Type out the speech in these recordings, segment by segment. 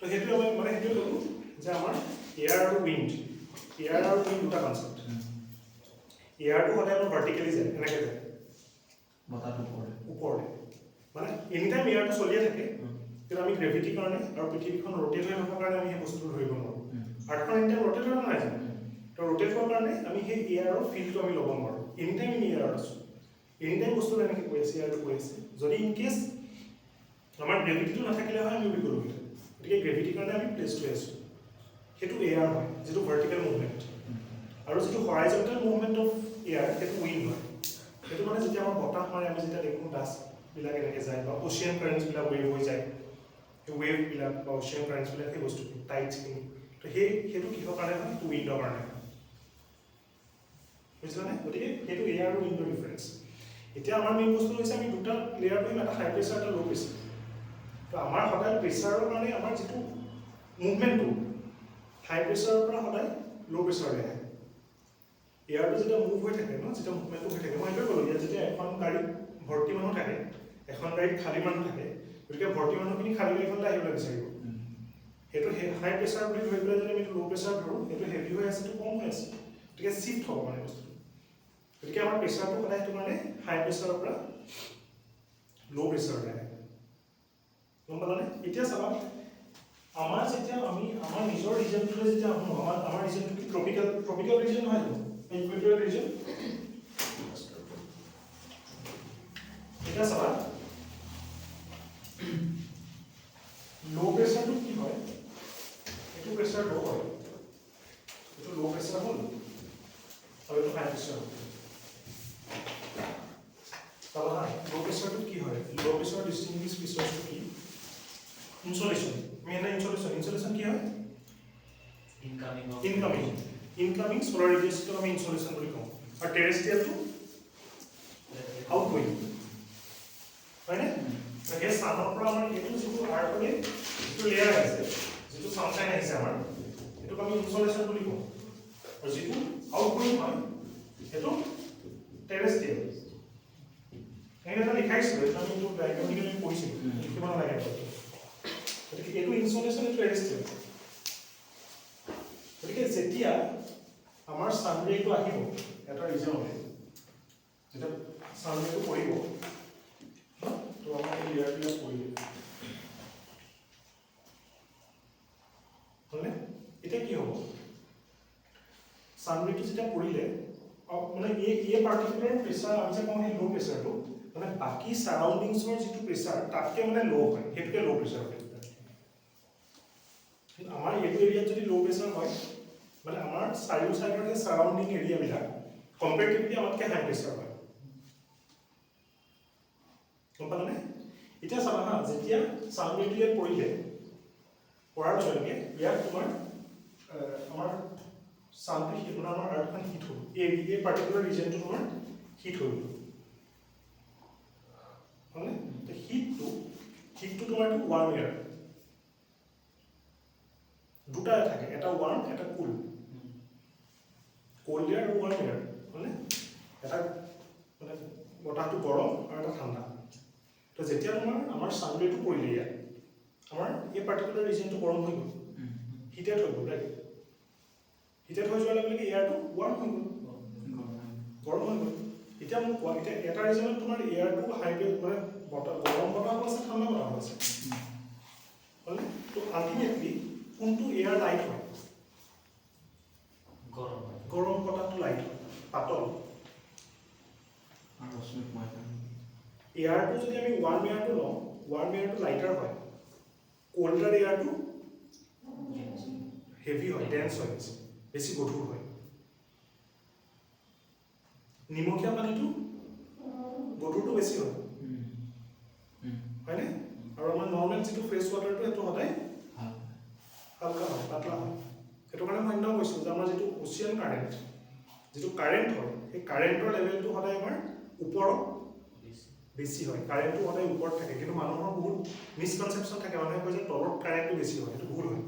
তো সেইটো আমি মানে সেইটো ক'লোঁ যে আমাৰ এয়াৰ আৰু উইণ্ড দুটা কনচেপ্ট এয়াৰটো সদায় আমাৰ ভাৰ্টিকেলি যায় এনেকৈ যায় বতাহটো ওপৰলৈ মানে এনি টাইম এয়াৰটো চলিয়ে থাকে কিন্তু আমি গ্ৰেভিটিৰ কাৰণে আৰু পৃথিৱীখন ৰোটেট হৈ থকাৰ কাৰণে আমি সেই বস্তুটো ধৰিব নোৱাৰোঁ আৰ্থখন এনি টাইম ৰোটেট হৈ নহয় জানো তো ৰোটেট হোৱাৰ কাৰণে আমি সেই এয়াৰৰ ফিল্ডটো আমি ল'ব নোৱাৰোঁ এনি টাইম আমি এয়াৰত আছোঁ এনি টাইম বস্তুটো এনেকৈ কৈ আছে এয়াৰটো কৈ আছে যদি ইন কেছ আমাৰ গ্ৰেভিটিটো নাথাকিলে হয় আমি উৰি গ'লোঁ গতিকে গ্ৰেভিটিৰ কাৰণে আমি প্লেচ হৈ আছোঁ সেইটো এয়াৰ হয় যিটো ভাৰ্টিকেল মুভমেণ্ট আৰু যিটো হৰাইজণ্টেল মুভমেণ্ট অফ এয়াৰ সেইটো উইণ্ড হয় সেইটো মানে যেতিয়া আমাৰ বতাহ মাৰে আমি যেতিয়া দেখোঁ ডাষ্টবিলাক এনেকৈ যায় বা অচিয়ান কাৰেণ্টছবিলাক ৱেভ হৈ যায় সেই ৱেভবিলাক বা অচিয়ান কাৰেণ্টছবিলাক সেই বস্তুখিনি টাইডছখিনি তো সেইটো কিহৰ কাৰণে হয় সেইটো উইণ্ডৰ কাৰণে হয় বুজিছানে গতিকে সেইটো এয়াৰ আৰু উইণ্ডৰ ডিফাৰেঞ্চ এতিয়া আমাৰ মেইন বস্তু হৈছে আমি দুটা লেয়াৰ কৰিম এটা হাই প্ৰেছাৰ এটা ল' প্ৰেছাৰ তো আমাৰ সদায় প্ৰেছাৰৰ কাৰণে আমাৰ যিটো মুভমেণ্টটো হাই প্ৰেছাৰৰ পৰা সদায় ল' প্ৰেছাৰলৈ আহে এয়াৰটো যেতিয়া মুভ হৈ থাকে ন যেতিয়া মুভমেণ্টটো হৈ থাকে মই এইটোৱে ক'লোঁ ইয়াত যেতিয়া এখন গাড়ীত ভৰ্তি মানুহ থাকে এখন গাড়ীত খালী মানুহ থাকে গতিকে ভৰ্তি মানুহখিনি খালী গাড়ীখনলৈ আহিবলৈ বিচাৰিব সেইটো হাই প্ৰেছাৰ বুলি ধৰি পেলাই যদি আমি ল' প্ৰেছাৰ ধৰোঁ সেইটো হেভি হৈ আছে সেইটো কম হৈ আছে গতিকে চিফ্ট হ'ব মানে বস্তুটো গতিকে আমাৰ প্ৰেছাৰটো সদায় সেইটো কাৰণে হাই প্ৰেছাৰৰ পৰা ল' প্ৰেছাৰলৈ আহে গম পালানে এতিয়া চাবা আমাৰ যেতিয়া আমি আমাৰ নিজৰ ৰিজনটোলৈ যেতিয়া আহোঁ আমাৰ ৰিজনটো কি ট্ৰপিকেল ৰিজন নহয় জানো ইকুৱেটৰিয়েল ৰিজন এতিয়া চাবা ল' প্ৰেছাৰটো কি হয় এইটো প্ৰেছাৰ ল' হয় এইটো ল' প্ৰেছাৰ হ'ল আৰু এইটো হাই প্ৰেছাৰ হ'ল চাবা হা ল' প্ৰেছাৰটো কি হয় ল' প্ৰেছাৰ ডিষ্টিংগুইছ ফিচাৰ্ছটো কি ইনচুলেশ্যন মেইন ইনচুলেশ্যন কি হয় ইনকামিং সোলাৰ ৰেডিয়েশ্যনটো আমি ইনচুলেশ্যন বুলি কওঁ আৰু টেৰেষ্ট্ৰিয়েলটো আউটগোয়িং হয়নে সেই চানৰ পৰা আমাৰ এইটো যিটো আৰ্থলৈ যিটো লেয়াৰ আহিছে যিটো ছানশ্বাইন আহিছে আমাৰ সেইটোক আমি ইনচুলেশ্যন বুলি কওঁ আৰু যিটো আউটগোয়িং হয় সেইটো টেৰেষ্ট্ৰিয়েল সেইকাৰণে লিখাইছিলোঁ এইটো আমি এইটো ডাইগ্ৰামিকেলি পঢ়িছিলোঁ লিখিব নালাগে গতিকে এইটো ইনচুলেশ্যন এইটো টেৰেষ্ট্ৰিয়েল গতিকে যেতিয়া আমাৰ ছানৰেটো আহিব এটা ৰিজনলৈ যেতিয়া ছানৰেটো পৰিব তো আমাৰ এই লেয়াৰবিলাক পৰিব হয়নে এতিয়া কি হ'ব ছানৰেটো যেতিয়া পৰিলে মানে এই পাৰ্টিকুলাৰ প্ৰেছাৰ আমি যে কওঁ সেই ল' প্ৰেছাৰটো মানে বাকী ছাৰাউণ্ডিংছৰ যিটো প্ৰেছাৰ তাতকৈ মানে ল' হয় সেইটোকে ল' প্ৰেছাৰ হয় আমাৰ এইটো এৰিয়াত যদি ল' প্ৰেছাৰ হয় মানে আমাৰ চাৰিও চাইডৰ সেই ছাৰাউণ্ডিং এৰিয়াবিলাক কম্পেৰেটিভলি আমাতকৈ হাই প্ৰেছাৰ হয় গম পালানে এতিয়া চাবা হা যেতিয়া ছানৰেটো ইয়াত পৰিলে পৰাৰ লগে লগে ইয়াত তোমাৰ আমাৰ ছানটো হিট মানে আমাৰ আৰ্থখন হিট হ'ল এই পাৰ্টিকুলাৰ ৰিজনটো তোমাৰ হিট হৈ গ'ল হয়নে হিটটো তোমাৰ এইটো ৱাৰ্ম এয়াৰ দুটা থাকে এটা ৱাৰ্ম এটা কুল কোল্ড এয়াৰ আৰু ৱাৰ্ম এয়াৰ হয়নে এটা মানে বতাহটো গৰম আৰু এটা ঠাণ্ডা তো যেতিয়া তোমাৰ আমাৰ ছানৰেটো পৰিলে ইয়াত আমাৰ এই পাৰ্টিকুলাৰ ৰিজনটো গৰম হৈ গ'ল হিটেড হৈ গ'ল ৰাইট হিটেড হৈ যোৱাৰ লগে লগে এয়াৰটো ৱাৰ্ম হৈ গ'ল গৰম হৈ গ'ল এতিয়া মোক কোৱা এতিয়া এটা ৰিজনত তোমাৰ এয়াৰটো হাই মানে গৰম বতাহো আছে ঠাণ্ডা বতাহো আছে হয়নে তো আল্টিমেটলি কোনটো এয়াৰ লাইট হয় গৰম বতাহটো লাইট হয় পাতল এয়াৰটো যদি আমি ৱাৰ্ম এয়াৰটো লওঁ ৱাৰ্ম এয়াৰটো লাইটাৰ হয় কোল্ডাৰ এয়াৰটো হেভি হয় ডেন্স হয় বেছি গধুৰ হয় নিমখীয়া পানীটো গধুৰটো বেছি হয় হয়নে আৰু আমাৰ নৰ্মেল যিটো ফ্ৰেছ ৱাটাৰটো সেইটো সদায় হালকা হয় পাতলা হয় সেইটো কাৰণে মই একদম কৈছোঁ যে আমাৰ যিটো অচিয়ান কাৰেণ্ট যিটো কাৰেণ্ট হয় সেই কাৰেণ্টৰ লেভেলটো সদায় আমাৰ ওপৰত বেছি হয় কাৰেণ্টটো সদায় ওপৰত থাকে কিন্তু মানুহৰ বহুত মিছকনচেপশ্যন থাকে মানুহে কয় যে তলত কাৰেণ্টটো বেছি হয় সেইটো ভুল হয়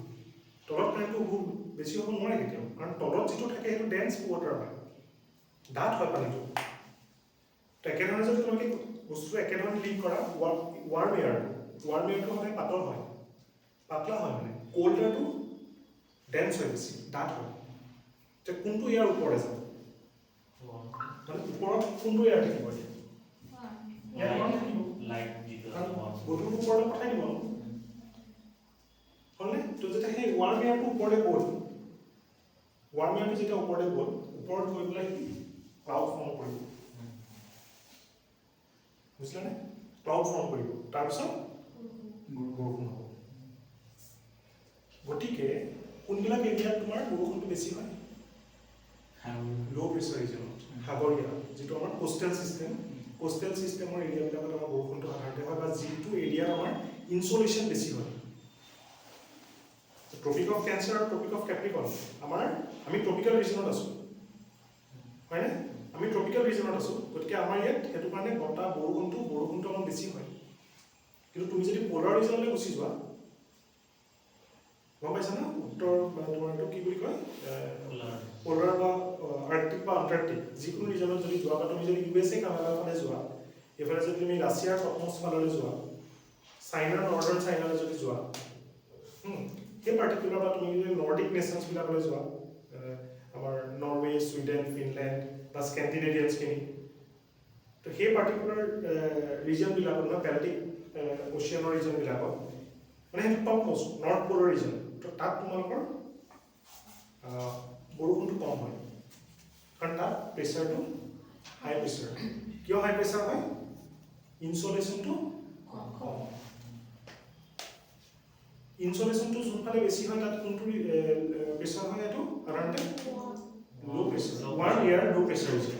তলত কাৰেণ্টটো ভুল বেছি হ'ব নোৱাৰে কেতিয়াও কাৰণ তলত যিটো থাকে সেইটো ডেন্স ৱাটাৰ হয় ডাঠ হয় পানীটো তো একেধৰণে যদি তোমালোকে বস্তুটো একেধৰণে লিংক কৰা ৱাৰ্ম এয়াৰটো সদায় পাতল হয় পাতলা হয় মানে কোল্ডাৰটো ডেন্স হয় বেছি ডাঠ হয় যে কোনটো ইয়াৰ ওপৰত আছে মানে ওপৰত কোনটো ইয়াৰ থাকিব ইয়াৰ ওপৰত থাকিব লাইট যিটো গধুৰ ওপৰলৈ পঠাই দিব হ'লনে তো যেতিয়া সেই ৱাৰ্ম এয়াৰটো ওপৰলৈ গ'ল ৱাৰ্ম এয়াৰটো যেতিয়া ওপৰলৈ গ'ল ওপৰত গৈ পেলাই কি ক্লাউড ফৰ্ম কৰিব বুজিলানে ক্লাউড ফৰ্ম কৰিব তাৰপিছত বৰষুণ হ'ব গতিকে কোনবিলাক এৰিয়াত তোমাৰ বৰষুণটো বেছি হয় ল' প্ৰেছাৰ ৰিজনত সাগৰীয় যিটো আমাৰ কোষ্টেল চিষ্টেমৰ এৰিয়াবিলাকত আমাৰ বৰষুণটো সাধাৰণতে হয় বা যিটো এৰিয়াত আমাৰ ইনচলেশ্যন বেছি হয় ট্ৰপিক অফ কেঞ্চাৰ আৰু ট্ৰপিক অফ কেপ্ৰিকন আমি ট্ৰপিকেল ৰিজনত আছোঁ হয়নে আমি ট্ৰপিকেল ৰিজনত আছোঁ গতিকে আমাৰ ইয়াত সেইটো কাৰণে বতাহ বৰষুণটো অলপ বেছি হয় কিন্তু তুমি যদি পলাৰ ৰিজনলৈ গুচি যোৱা গম পাইছা না উত্তৰ তোমাৰ এইটো কি বুলি কয় পলাৰ বা আৰ্কটিক বা আণ্টাৰ্কটিক যিকোনো ৰিজনত যদি যোৱা বা তুমি যদি USA কানাডাৰ ফালে যোৱা এইফালে যদি তুমি ৰাছিয়াৰ টপমষ্ট ফাললৈ যোৱা চাইনাৰ নৰ্দাৰ্ণ চাইনালৈ যদি যোৱা সেই পাৰ্টিকুলাৰ বা তুমি যদি নৰ্ডিক নেশ্যনছবিলাকলৈ যোৱা আমাৰ নৰৱে ছুইডেন ফিনলেণ্ড বা স্কেণ্ডিনেভিয়ানছখিনি তো সেই পাৰ্টিকুলাৰ ৰিজনবিলাকত ন বেল্টিক অচিয়ানৰ ৰিজনবিলাকত মানে সেইটো টপ মষ্ট নৰ্থ পলৰ ৰিজন তো তাত তোমালোকৰ বৰষুণটো কম হয় কাৰণ তাত প্ৰেছাৰটো হাই প্ৰেছাৰ কিয় হাই প্ৰেছাৰ হয় ইনচলেশ্যনটো কম ইনচলেশ্যনটো যোনফালে বেছি হয় তাত কোনটো প্ৰেছাৰ হয় এইটো সাধাৰণতে ল' প্ৰেছাৰ ৱাৰ্ম এয়াৰ ল' প্ৰেছাৰ হৈছে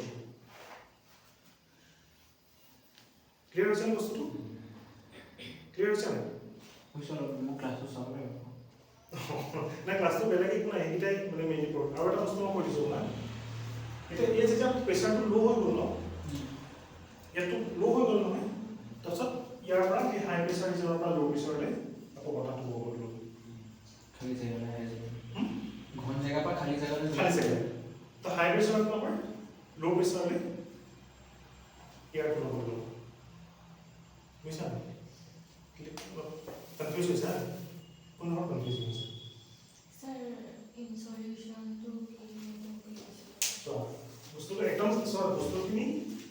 ক্লিয়াৰ হৈছে নে বস্তুটো ক্লিয়াৰ হৈছে নাই মোৰ ক্লাছটো চাব লাগিব নাই ক্লাছটো বেলেগ একো নাই সেইকেইটাই মানে মেইনলি পঢ়ো আৰু এটা বস্তু মই কৈ দিছোঁ না এতিয়া এই যেতিয়া প্ৰেছাৰটো ল' হৈ গ'ল ন ইয়াতো ল' হৈ গ'ল নহয় তাৰপিছত ইয়াৰ পৰা এই হাই প্ৰেছাৰ ৰিজনৰ পৰা ল' প্ৰেছাৰলৈ আকৌ বতাহটো বৈ গ'ল খালী জেগালৈ ঘন জেগাৰ পৰা খালী জেগালৈ তো হাই প্ৰেছাৰৰ পৰা আমাৰ ল' প্ৰেছাৰলৈ এয়াৰটো ল'ব গ'ল বুজিছা কনফিউজ হৈছে কোনোবা কনফিউজ হৈছে বস্তুটো একদম বস্তুখিনি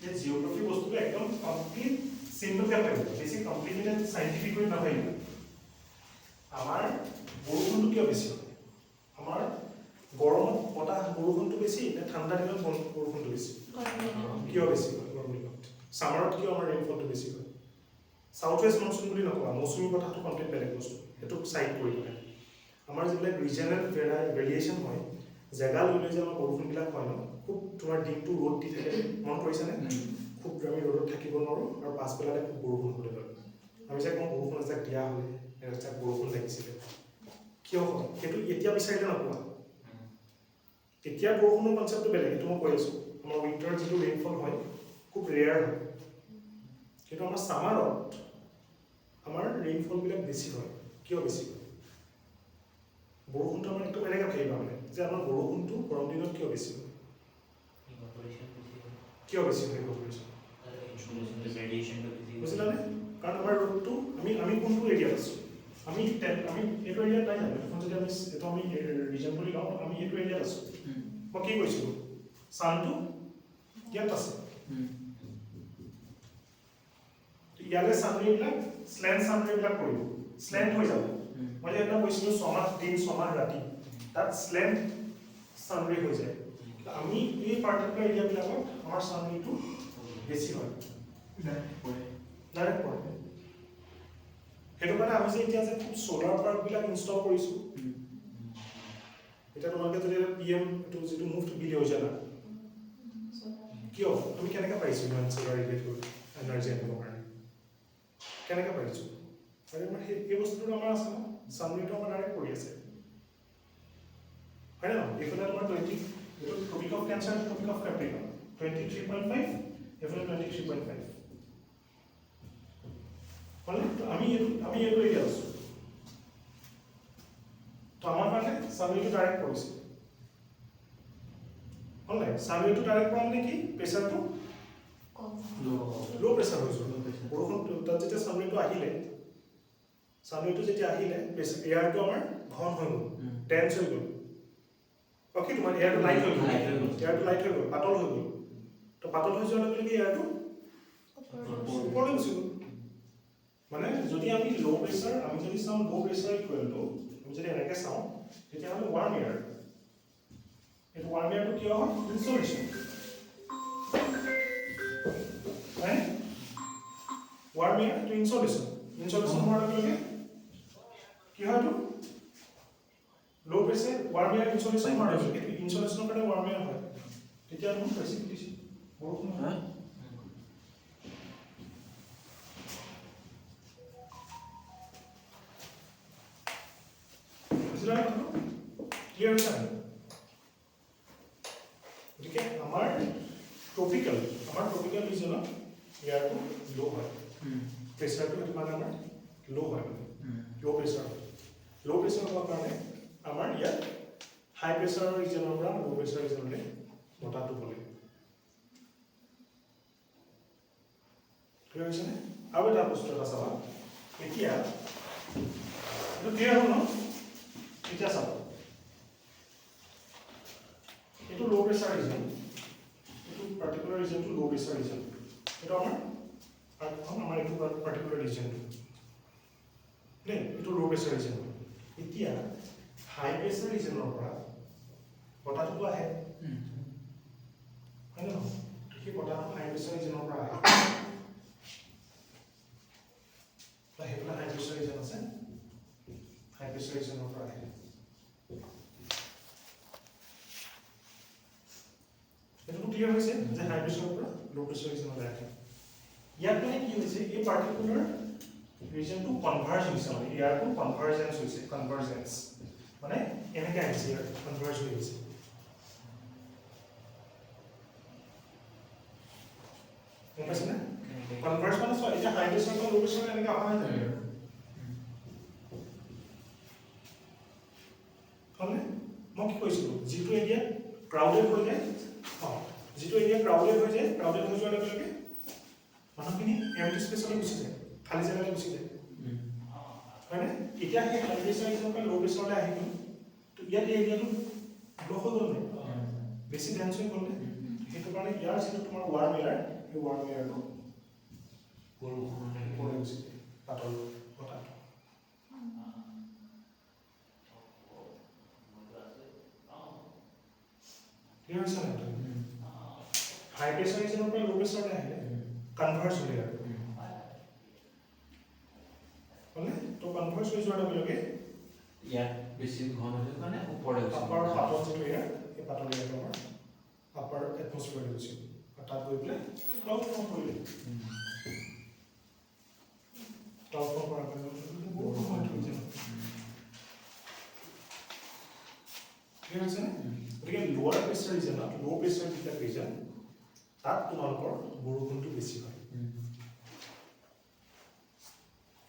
এই জিঅ'গ্ৰাফি বস্তুটো একদম কমপ্লিট চিম্পলকৈ পাৰিব বেছি কমপ্লিকেটেড চাইণ্টিফিক হৈ নাভাবিব আমাৰ বৰষুণটো কিয় বেছি হয় আমাৰ গৰমত বতাহ বৰষুণটো বেছি নে ঠাণ্ডা দিনত বৰষুণটো বেছি কিয় বেছি হয় গৰম দিনত ছামাৰত কিয় আমাৰ ৰেইনফলটো বেছি হয় সাউথ ৱেষ্ট মনচুন বুলি নকওঁ মৌচুমী বতাহটো কমপ্লিট বেলেগ বস্তু সেইটো চাইড কৰি পেলাই আমাৰ যিবিলাক ৰিজনেল ভেৰিয়েশ্যন হয় জেগা লৈ লৈ যে আমাৰ বৰষুণবিলাক হয় ন খুব তোমাৰ দিনটো ৰ'দ দি থাকে মন কৰিছেনে খুব আমি ৰ'দত থাকিব নোৱাৰোঁ আৰু পাছবেলাতে খুব বৰষুণ হ'বলৈ লয় আমি যে কওঁ বৰষুণ এজাক দিয়া হ'লে এজাক বৰষুণ লাগিছিলে কিয় হয় সেইটো এতিয়া বিচাৰিলে নোপোৱা এতিয়া বৰষুণৰ কনচেপ্টটো বেলেগ সেইটো মই কৈ আছোঁ আমাৰ উইণ্টাৰত যিটো ৰেইনফল হয় খুব ৰেয়াৰ হয় কিন্তু আমাৰ ছামাৰত আমাৰ ৰেইনফলবিলাক বেছি হয় কিয় বেছি হয় বৰষুণটো আমাৰ একদম এনেকৈ ভাবিবা মানে যে আমাৰ বৰষুণটো গৰম দিনত কিয় বেছি হয় কিয় বেছি হয় ইভাপৰেশ্যন বুজিলানে কাৰণ আমাৰ ৰ'দটো আমি কোনটো এৰিয়াত আছোঁ আমি এইটো এৰিয়াত নাই জানো এখন যদি আমি ৰিজন বুলি লওঁ আমি এইটো এৰিয়াত আছোঁ মই কি কৈছিলোঁ ছানটো ইয়াত আছে ইয়ালৈ ছানৰেবিলাক শ্লেণ্ট ছানৰেবিলাক পৰিব শ্লেণ্ট হৈ যাব মই যে এটা কৈছিলোঁ 6 মাহ দিন 6 মাহ ৰাতি তাত শ্লেণ্ট ছানৰে হৈ যায় আমি এই পাৰ্টিকুলাৰ এৰিয়াবিলাকত আমাৰ ছানৰেটো বেছি হয় ডাইৰেক্ট পৰে সেইটো কাৰণে আমি যে এতিয়া যে খুব চ'লাৰ পাৰ্কবিলাক ইনষ্টল কৰিছোঁ এতিয়া তোমালোকে যদি PM এইটো যিটো মুফ্ট বিল যোজনা কিয় আমি কেনেকৈ পাৰিছোঁ ইমান চ'লাৰ ৰিলেটেড এনাৰ্জি আনিবৰ কাৰণে কেনেকৈ পাৰিছোঁ আৰু আমাৰ সেই বস্তুটো আমাৰ আছে ন ছানৰেটো আমাৰ ডাইৰেক্ট পৰি আছে হয় ন এইফালে তোমাৰ 20 এইটো topic of Cancer topic of Capricorn 23.5 এইফালে 23.5 হ'লে আমি এইটো এৰিয়া আছোঁ তো আমাৰ কাৰণে ছানৰেটো ডাইৰেক্ট পৰিছে হ'ল নাই ছানৰেটো ডাইৰেক্ট পৰা মানে কি প্ৰেছাৰটো ল' প্ৰেছাৰ হৈছোঁ বৰষুণ তাত যেতিয়া ছানৰেটো আহিলে ছানৱেটো যেতিয়া আহিলে এয়াৰটো আমাৰ ঘন হৈ গ'ল, ডেন্স হৈ গ'ল। অ'কে, তোমাৰ এয়াৰটো লাইট হৈ গ'ল, এয়াৰটো লাইট হৈ গ'ল, পাতল হৈ গ'ল। তো পাতল হৈ যোৱাৰ লগে লগে এয়াৰটো ওপৰলৈ গুচি গ'ল। মানে যদি আমি ল' প্ৰেছাৰ, আমি যদি চাওঁ ল' প্ৰেছাৰ ইকুৱেল টু, আমি যদি এনেকৈ চাওঁ তেতিয়াহ'লে ৱাৰ্ম এয়াৰ। এইটো ৱাৰ্ম এয়াৰটো কিয় হয়? ইনচুলেশ্যন। right? Warm air to insulation. Insulation হোৱাৰ লগে লগে কি হয় এইটো? Low pressure warm air insulation হোৱাৰ লগে লগে insulation কাৰণে warm air হয়। তেতিয়া আমি precipitation বৰষুণ হয়। বুজিলা নে কথাটো? ক্লিয়াৰ হৈছে নাই? গতিকে আমাৰ ট্ৰপিকেল ৰিজনত এয়াৰটো ল' হয়, প্ৰেচাৰটো সেইটো কাৰণে আমাৰ ল' হয়, ল' প্ৰেচাৰ হয়। ল' প্ৰেচাৰ হোৱাৰ কাৰণে আমাৰ ইয়াত হাই প্ৰেচাৰৰ ৰিজনৰ পৰা ল' প্ৰেচাৰ ৰিজনলৈ বতাহটো বলে। ক্লিয়াৰ হৈছেনে? আৰু এটা বস্তু এটা চাবা, এতিয়া এইটো ক্লিয়াৰ হ'ল ন? এতিয়া চাবা, এইটো ল' প্ৰেচাৰ ৰিজন, এইটো পাৰ্টিকুলাৰ ৰিজনটো ল' প্ৰেচাৰ ৰিজন। এইটো আমাৰ এইটো পাৰ্টিকুলাৰ ৰিজনটো দেই, এইটো ল' প্ৰেচাৰ ৰিজন। এতিয়া হাই প্ৰেচাৰ ৰিজনৰ পৰা বতাহটো আহে, হয় নে নহয়? সেই বতাহটো হাই প্ৰেচাৰ ৰিজনৰ পৰা আহে, সেইফালে হাই প্ৰেচাৰ ৰিজন আছে, হাই প্ৰেচাৰ ৰিজনৰ পৰা আহে। এইটো ক্লিয়াৰ হৈছে যে হাই প্ৰেচাৰৰ পৰা ল' প্ৰেচাৰ ৰিজনলৈ আহে। ইয়াত মানে কি হৈছে, এই পাৰ্টিকুলাৰ ৰিজনটো কনভাৰ্জ হৈছে, মানে এয়াৰটো কনভাৰ্জেন্স হৈছে, কনভাৰ্জেন্স মানে এনেকৈ আহিছে, ইয়াৰ কনভাৰ্জ হৈ গৈছে। গম পাইছেনে? কনভাৰ্জ মানে চোৱা, এতিয়া হাই প্ৰেচাৰ পৰা ল' প্ৰেচাৰ এনেকৈ অহা নাই জানো? হ'লনে? মই কি কৈছিলোঁ, যিটো এৰিয়া ক্ৰাউডেড হৈ যায়, যিটো এৰিয়া ক্ৰাউডেড হৈ যায়, ক্ৰাউডেড হৈ যোৱাৰ লগে লগে মানুহখিনি এমটি স্পেচলৈ গুচি যায়, খালী জেগালৈ গুচি যায়, হয়নে? এতিয়া সেই হাই প্ৰেচাৰ ৰিজনৰ পৰা ল' প্ৰেচাৰলৈ আহি গ'ল, তো ইয়াত এই এৰিয়াটো ব্লক হৈ গ'ল নে? বেছি ডেন্স হৈ গ'ল নে? সেইটো কাৰণে ইয়াৰ যিটো তোমাৰ ৱাৰ্ম এয়াৰ, সেই ৱাৰ্ম এয়াৰটো ওপৰলৈ গুচি যায়, পাতল বতাহটো। ক্লিয়াৰ হৈছে নাই? হাই প্ৰেচাৰ ৰিজনৰ পৰা ল' প্ৰেচাৰলৈ আহিলে কনভাৰ্জ হৈ যায়, হ'লনে? তো কনভাৰ্জ হৈ যোৱাৰ লগে লগে ইয়াত বেছি ঘন হৈ যোৱাৰ কাৰণে ওপৰলৈ গুচি আপাৰ পাতল যিটো এয়াৰ, সেই পাতল এয়াৰটো আমাৰ আপাৰ এটমস্ফিয়াৰলৈ গুচি গ'ল, আৰু তাত গৈ পেলাই ক্লাউড ফৰ্ম কৰিলে। ক্লাউড ফৰ্ম কৰাৰ কাৰণে বৰষুণ হৈ যায়। ক্লিয়াৰ হৈছেনে? গতিকে লোৱাৰ প্ৰেচাৰ ৰিজনত, ল' প্ৰেচাৰ যিবিলাক ৰিজন, তাত তোমালোকৰ বৰষুণটো বেছি হয়।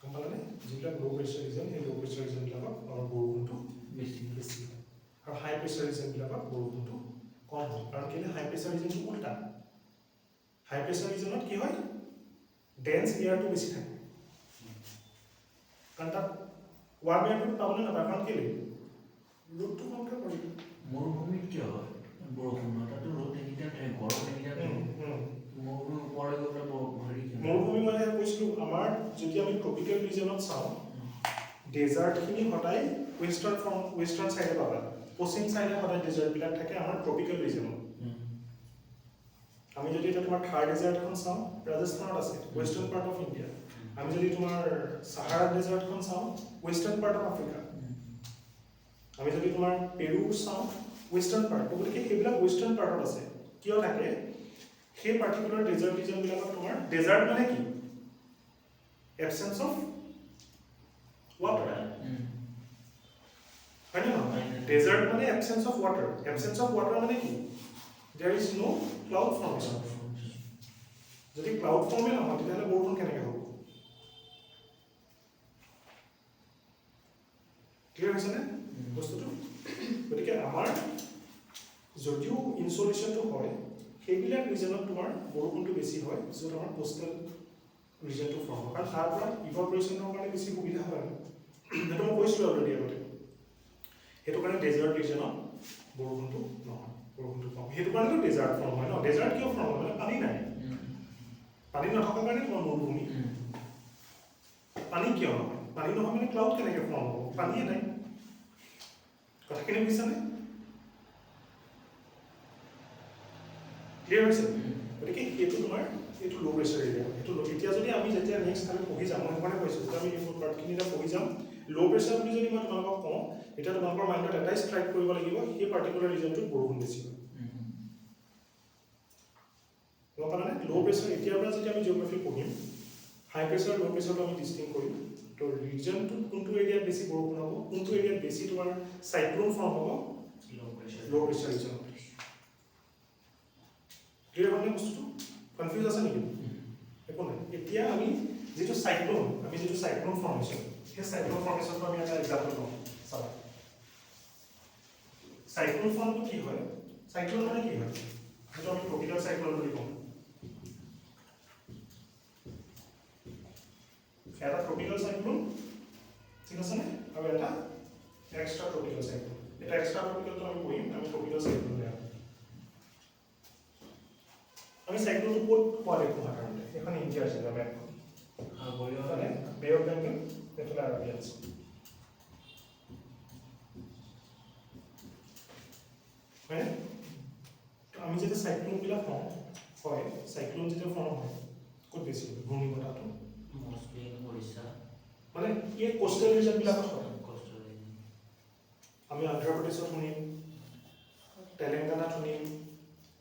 গম পালানে? যিবিলাক ল' প্ৰেচাৰ ৰিজন, সেই ল' প্ৰেচাৰ ৰিজনবিলাকত অলপ বৰষুণটো বেছি হয়, আৰু হাই প্ৰেচাৰ ৰিজনবিলাকত বৰষুণটো কম হয়। কাৰণ কেলৈ? হাই প্ৰেচাৰ ৰিজনটো উল্টা। হাই প্ৰেচাৰ ৰিজনত কি হয়? ডেন্স এয়াৰটো বেছি থাকে, কাৰণ তাত ৱাৰ্ম এয়াৰটো পাবলৈ নাপায়। কাৰণ কেলৈ? ৰ'দটো কমকৈ পৰিব। মৰুভূমিত কিয় হয় বৰষুণ? তাতো ৰ'দ এনিটাইম থাকে, গৰম এনিটাইম থাকে। মৰুভূমি ওপৰলৈ গৈ পেলাই হেৰি মৰুভূমি মানে কৈছিলোঁ, আমাৰ যদি আমি ট্ৰপিকেল ৰিজনত চাওঁ, ডেজাৰ্টখিনি সদায় ৱেষ্টাৰ্ণ ছাইডে পাবা, পশ্চিম ছাইডে সদায় ডেজাৰ্টবিলাক থাকে আমাৰ ট্ৰপিকেল ৰিজনত। আমি যদি এতিয়া তোমাৰ থাৰ ডেজাৰ্ট এখন চাওঁ, ৰাজস্থানত আছে, ৱেষ্টাৰ্ণ পাৰ্ট অফ ইণ্ডিয়া। আমি যদি তোমাৰ চাহাৰা ডেজাৰ্টখন চাওঁ, ৱেষ্টাৰ্ণ পাৰ্ট অফ আফ্ৰিকা। আমি যদি তোমাৰ পেৰু চাওঁ, ৱেষ্টাৰ্ণ পাৰ্ট। গতিকে সেইবিলাক ৱেষ্টাৰ্ণ পাৰ্টত আছে। কিয় থাকে? সেই পাৰ্টিকুলাৰ ডেজাৰ্ট ৰিজনবিলাকত তোমাৰ ডেজাৰ্ট মানে কি? এবচেঞ্চ অফ ৱাটাৰ, হয় নে নহয়? ডেজাৰ্ট মানে absence of water. Absence of water মানে কি? There is no' cloud formation. যদি ক্লাউড ফৰ্মে নহয়, তেতিয়াহ'লে বৰষুণ কেনেকৈ হ'ব? ক্লিয়াৰ হৈছেনে বস্তুটো? গতিকে আমাৰ যদিও ইনচুলেশ্যনটো হয়, সেইবিলাক ৰিজনত তোমাৰ বৰষুণটো বেছি হয়, য'ত আমাৰ কোষ্টেল ৰিজনটো ফৰ্ম হয়, কাৰণ তাৰ পৰা ইভাপৰেশ্যনৰ কাৰণে বেছি সুবিধা হয়। সেইটো মই কৈছিলোঁ অলৰেডি আগতে। সেইটো কাৰণে ডেজাৰ্ট ৰিজনত বৰষুণটো নহয়, বৰষুণটো কম। সেইটো কাৰণেতো ডেজাৰ্ট ফৰ্ম হয় ন। ডেজাৰ্ট কিয় ফৰ্ম হয়? মানে পানী নাই, পানী নথকাৰ কাৰণে তোমাৰ মৰুভূমি। পানী কিয় নহয়? পানী নহয় মানে ক্লাউড কেনেকৈ ফৰ্ম হ'ব? পানীয়ে নাই। কথাখিনি বুজিছানে? ক্লিয়াৰ হৈছে? গতিকে সেইটো তোমাৰ এইটো ল' প্ৰেছাৰ এৰিয়া। সেইটো এতিয়া যদি আমি যেতিয়া নেক্সট আমি পঢ়ি যাম, মই সেইকাৰণে কৈছোঁ যে আমি এই পাৰ্টখিনি এটা পঢ়ি যাম। ল' প্ৰেছাৰ বুলি যদি মই তোমালোকক কওঁ, এতিয়া তোমালোকৰ মাইণ্ডত এটাই ষ্ট্ৰাইক কৰিব লাগিব, সেই পাৰ্টিকুলাৰ ৰিজনটোত বৰষুণ বেছি হয়। গম পালানে? ল' প্ৰেছাৰ এতিয়াৰ পৰা যেতিয়া আমি জিঅ'গ্ৰাফী পঢ়িম, হাই প্ৰেছাৰ ল' প্ৰেছাৰটো আমি ডিষ্টিং কৰিম। তো ৰিজনটোত কোনটো এৰিয়াত বেছি বৰষুণ হ'ব, কোনটো এৰিয়াত বেছি তোমাৰ চাইক্লোন ফৰ্ম হ'ব, ল' প্ৰেছাৰ ৰিজন। ক্লিয়াৰ হ'লনে বস্তুটো? কনফিউজ আছে নেকি? একো নাই। এতিয়া আমি যিটো চাইক্লোন ফৰ্মেশ্যন, সেই চাইক্লোন ফৰ্মেশ্যনটো আমি এটা এক্সাম্পল লওঁ। চাবা, চাইক্লোন ফৰ্মটো কি হয়? চাইক্লোন মানে কি হয়? যিটো আমি ট্ৰপিকেল চাইক্লোন বুলি কওঁ। এটা ট্ৰপিকেল চাইক্লোন, ঠিক আছে নে? আৰু এটা এক্সট্ৰা ট্ৰপিকেল চাইক্লোন। এটা এক্সট্ৰা ট্ৰপিকেলটো আমি পঢ়িম, আমি ট্ৰপিকেল চাইক্লোন বেয়া। আমি চাইক্লোনটো ক'ত পোৱা দেখোঁ সাধাৰণতে? এখন ইণ্ডিয়াৰ আছে মেপখন। মানে বে অফ বেংগল, এইফালে আৰবিয়ান চি। হয়? আমি যেতিয়া চাইক্লোনবিলাক হয়, চাইক্লোন যেতিয়া ফৰ্ম হয়, ক'ত বেছি হয় ঘূৰ্ণিবতাহটো? মানে এই কোষ্টেল ৰিজনবিলাকত হয়। আমি অন্ধ্ৰপ্ৰদেশত শুনিম, তেলেংগানাত শুনিম,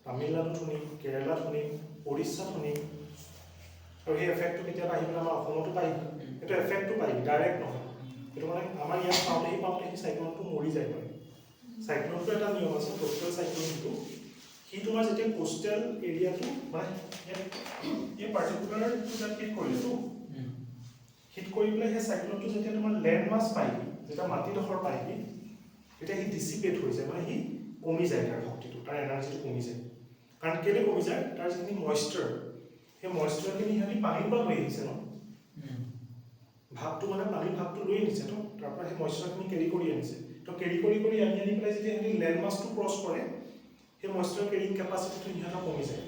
তামিলনাডুত শুনিম, কেৰেলাত শুনিম, উৰিষ্যাত শুনিম। আৰু সেই এফেক্টটো কেতিয়াবা আহি পেলাই আমাৰ অসমতো পাই। সেইটো এফেক্টটো পাই, ডাইৰেক্ট নহয়। সেইটো মানে আমাৰ ইয়াত পাওঁতে সেই চাইক্লোনটো মৰি যায় মানে। চাইক্লোনটো এটা নিয়ম আছে, ট্ৰপিকেল চাইক্লোনটো। সি তোমাৰ যেতিয়া কোষ্টেল এৰিয়াটো মানে এই পাৰ্টিকুলাৰটো তাত হিট কৰিলেতো, হিট কৰি পেলাই সেই চাইক্লোনটো যেতিয়া তোমাৰ লেণ্ড মাছ পায়হি, যেতিয়া মাটিডোখৰ পায়হি, তেতিয়া সি ডিচিপেট হৈ যায়, মানে সি কমি যায়, তাৰ শক্তিটো, তাৰ এনাৰ্জিটো কমি যায়। কাৰণ কেলৈ কমি যায়? তাৰ যিখিনি মইশ্চাৰ, সেই মইশ্চাৰখিনি সিহঁতি পানীৰ পৰা লৈ আহিছে ন। ভাৱটো মানে পানীৰ ভাৱটো লৈ আনিছে তো, তাৰ পৰা সেই মইশ্চাৰখিনি কেৰি কৰি আনিছে। তো কেৰি কৰি আনি পেলাই যেতিয়া সিহঁতি লেণ্ড মাছটো ক্ৰছ কৰে, সেই মইশ্চাৰ কেৰিং কেপাচিটিটো সিহঁতৰ কমি যায়।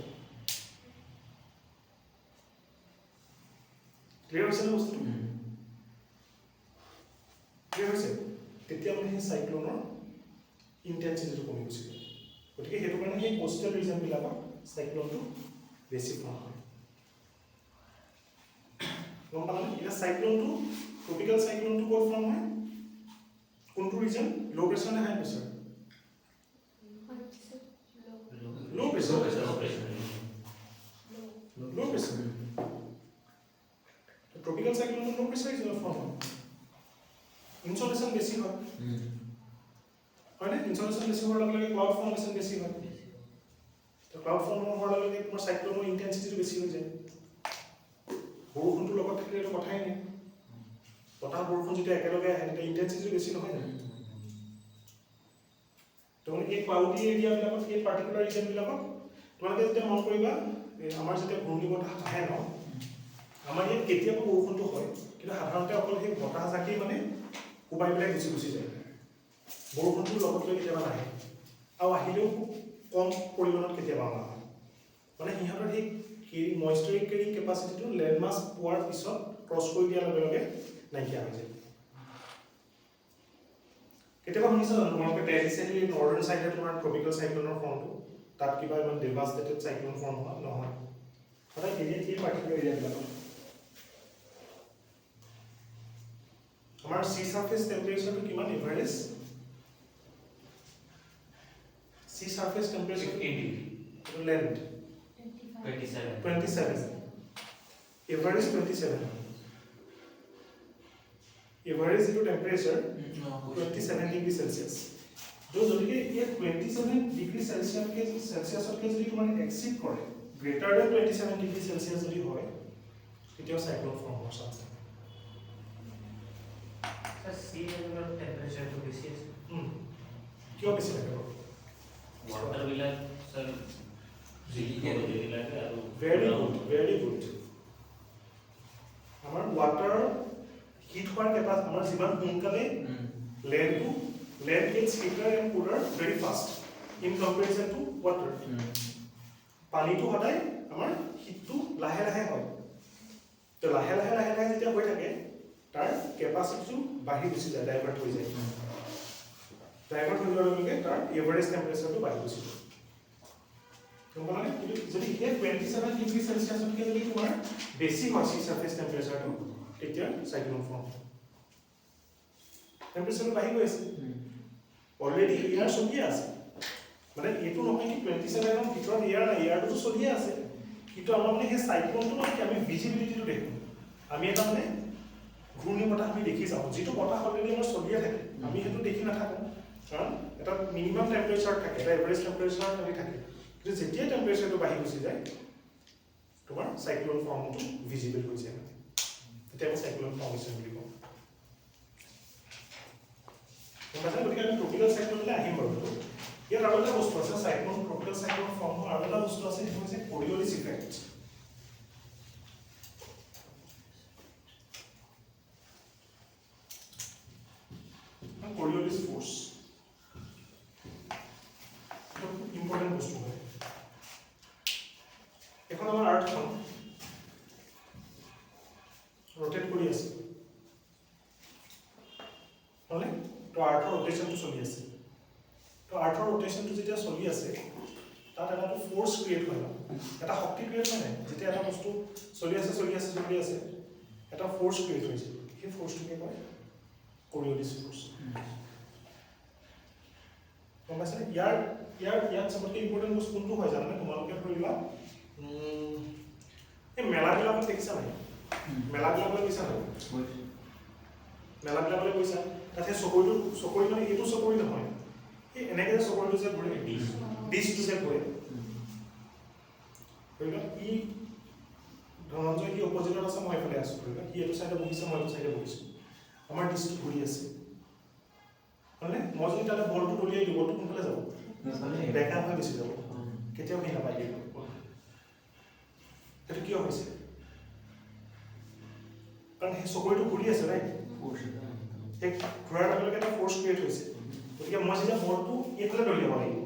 ক্লিয়াৰ হৈছে নে বস্তুটো? ক্লিয়াৰ হৈছে? তেতিয়া মানে সেই চাইক্লোনৰ ইণ্টেনচিটিটো কমি গৈছে। গতিকে সেইটো কাৰণে সেই কোষ্টেল ৰিজনবিলাকত চাইক্লোনটো বেছি ফৰ্ম হয়। গম পালানে? এতিয়া চাইক্লোনটো, ট্ৰপিকেল চাইক্লোনটো ক'ত ফৰ্ম হয়? কোনটো ৰিজন? ল' প্ৰেছাৰ নে হাই প্ৰেছাৰ? ল' প্ৰেছাৰ। ল' প্ৰেছাৰ। ট্ৰপিকেল চাইক্লোনটো ল' প্ৰেছাৰ ৰিজনত ফৰ্ম হয়। ইনচলেশ্যন বেছি হয়। হয়নে? ইনচলেশ্যন বেছি হোৱাৰ লগে লগে ক্লাউড ফৰ্মেশ্যন বেছি হয়। তো ক্লাউড ফৰ্ম হোৱাৰ লগে লগে তোমাৰ চাইক্লোনৰ ইণ্টেনচিটিটো বেছি হৈ যায়। বৰষুণটোৰ লগত থাকিলে এইটো কথাই নাই। বতাহ বৰষুণ যেতিয়া একেলগে আহে, তেতিয়া ইণ্টেনচিটিটো বেছি নহয় জানো? তোমালোকে এই ক্লাউডি এৰিয়াবিলাকত, এই পাৰ্টিকুলাৰ ৰিজনবিলাকত তোমালোকে যেতিয়া মন কৰিবা, আমাৰ যেতিয়া ঘূৰ্ণিবতাহ আহে ন, আমাৰ ইয়াত কেতিয়াবা বৰষুণটো হয়, কিন্তু সাধাৰণতে অকল সেই বতাহজাকেই মানে কোবাই পেলাই গুচি যায়। বৰষুণটোৰ লগত লৈ কেতিয়াবা নাহে, আৰু আহিলেও কম পৰিমাণত কেতিয়াবা অনা হয়। মানে সিহঁতৰ সেই মইশ্চাৰ কেৰিং কেপাচিটিটো লেণ্ড মাছ পোৱাৰ পিছত ক্ৰছ কৰি দিয়াৰ লগে লগে নাইকিয়া হৈ যায়। কেতিয়াবা শুনিছা জানো তোমালোকে টেৰিচেলি নৰ্দাৰ্ণ চাইডে তোমাৰ ট্ৰপিকেল চাইক্লোনৰ ফৰ্মটো, তাত কিবা ইমান ডেভাষ্টেটেড চাইক্লোন ফৰ্ম হোৱা নহয়। সদায় এই পাৰ্টিকুলাৰ এৰিয়াবিলাকত আমাৰ চি চাৰ্ফেচ টেম্পাৰেচাৰটো কিমান average? C চাৰ্ফেচ temperature land 27, average 27। Average যিটো টেম্পাৰেচাৰ 27 ডিগ্ৰী চেলচিয়াছ। তো গতিকে এই 27 ডিগ্ৰী চেলচিয়াছতকৈ যদি তোমাৰ এক্সিড কৰে, গ্ৰেটাৰ দেন 27 ডিগ্ৰী চেলচিয়াছ যদি হয়, তেতিয়াও চাইক্লোন ফৰ্ম হোৱাৰ চান্স থাকে। চি লেভেলৰ টেম্পাৰেচাৰটো বেছি আছে। কিয় বেছি থাকে বাৰু? ৱাটাৰবিলাক ভেৰি গুড, ভেৰি গুড। আমাৰ ৱাটাৰৰ হিট হোৱাৰ কেপাচিটি আমাৰ যিমান সোনকালে land gets heater and cooler very fast in comparison to water. পানীটো সদায় আমাৰ হিটটো লাহে লাহে হয় তো লাহে লাহে যেতিয়া হৈ থাকে তাৰ কেপাচিটিটো বাঢ়ি গুচি যায় ডাইভাৰ্ট হৈ যায় ডাইভাৰ্ট হৈ যোৱাৰ লগে তাৰ এভাৰেজ টেম্পাৰেচাৰটো বাঢ়ি গুচি যায় গম পালানে যদি এতিয়া 27 ডিগ্ৰী চেলচিয়াছতকৈ যদি তোমাৰ বেছি হয় সি সাৰফেস টেম্পাৰেচাৰটো তেতিয়া সাইক্লোন ফৰ্ম টেম্পাৰেচাৰটো বাঢ়ি গৈ আছে অলৰেডি এয়াৰ চলিয়ে আছে মানে এইটো নহয় কি 27 ৰ ভিতৰত এয়াৰ নাই এয়াৰটো চলিয়ে আছে কিন্তু আমাৰ মানে সেই সাইক্লোনটো মানে আমি ভিজিবিলিটিটো দেখো আমি এটা মানে ঘূৰ্ণী বতাহ আমি দেখি যাওঁ যিটো বতাহ অলৰেডি আমাৰ চলিয়ে থাকে আমি সেইটো দেখি নাথাকো কাৰণ এটা মিনিমাম টেম্পাৰেচাৰ থাকে এটা এভাৰেজ টেম্পাৰেচাৰ আমি থাকে কিন্তু যেতিয়া টেম্পাৰেচাৰটো বাঢ়ি গুচি যায় তোমাৰ সাইক্লোন ফৰ্মটো ভিজিবল হৈ যায় তেতিয়া আমি সাইক্লোন ফৰ্মেশ্যন বুলি কওঁ গতিকে আমি ট্ৰপিকেল সাইক্লোনলৈ আহিম বাৰু ইয়াত আৰু এটা বস্তু আছে সাইক্লোন ট্ৰপিকেল সাইক্লোন ফৰ্মৰ আৰু এটা বস্তু আছে সেইটো হৈছে কৰিঅলিছ ইফেক্ট কৰিঅলিছ ফোৰ্স ইম্পৰ্টেণ্ট বস্তু হয় এখন আমাৰ আৰ্থখন ৰোটেট কৰি আছে হলে তো আৰ্থৰ ৰোটেশনটো চলি আছে তো আৰ্থৰ ৰোটেশনটো যেতিয়া চলি আছে তাত এটা ফোৰ্স ক্ৰিয়েট হয় এটা শক্তি ক্ৰিয়েট হয় নাই যেতিয়া এটা বস্তু চলি আছে এটা ফোৰ্স ক্ৰিয়েট হৈছে সেই ফোৰ্সটোকে কয় কৰিঅলিছ ফোৰ্স গম পাইছে ইয়াত চবতকৈ ইম্পৰ্টেণ্ট বস্তু কোনটো হয় জানানে তোমালোকে ধৰি লোৱা এই মেলাবিলাকত দেখিছা নাই মেলাবিলাকলৈ গৈছা নাই মেলাবিলাকলৈ গৈছা তাত সেই চকৰি মানে এইটো চকৰি নহয় এই এনেকৈ যে চকৰিটো যে ঘূৰে ডিছটো যে ঘূৰে ধৰি লোৱা ই ধনঞ্জয় কি অপজিটত আছে মই এইফালে আছোঁ ধৰি লোৱা সি এইটো চাইডে বহিছে মই এইটো চাইডে বহিছোঁ আমাৰ ডিছটো ঘূৰি আছে হয়নে মই যদি তাতে বলটো দলিয়াই দিওঁ বলটো কোনফালে যাব বেকা হৈ গুচি যাব কেতিয়াও সি নাপায় সেইটো কিয় হৈছে কাৰণ সেই চকৰিটো ঘূৰি আছে ৰাইট সেই ঘূৰাৰ লগে লগে এটা ফ'ৰ্চ ক্ৰিয়েট হৈছে গতিকে মই যেতিয়া বলটো এইফালে দলিয়াব লাগিব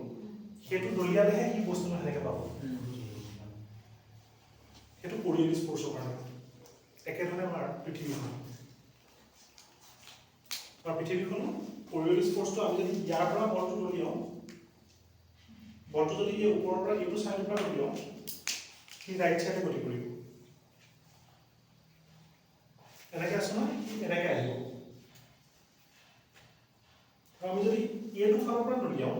সেইটো দলিয়ালেহে সি বস্তুটো সেনেকৈ পাব সেইটো কৰিঅলিছ ফ'ৰ্চৰ কাৰণে একেধৰণে আমাৰ পৃথিৱীখনো কৰিঅলিছ ফ'ৰ্চটো আমি যদি ইয়াৰ পৰা বলটো দলিয়াওঁ বলটো যদি এই ওপৰৰ পৰা এইটো চাইডৰ পৰা দলিয়াওঁ সি ৰাইট চাইডে গতি কৰিব এনেকৈ আছো নহয় এনেকৈ আহিব আমি যদি এইটো ফালৰ পৰা দলিয়াওঁ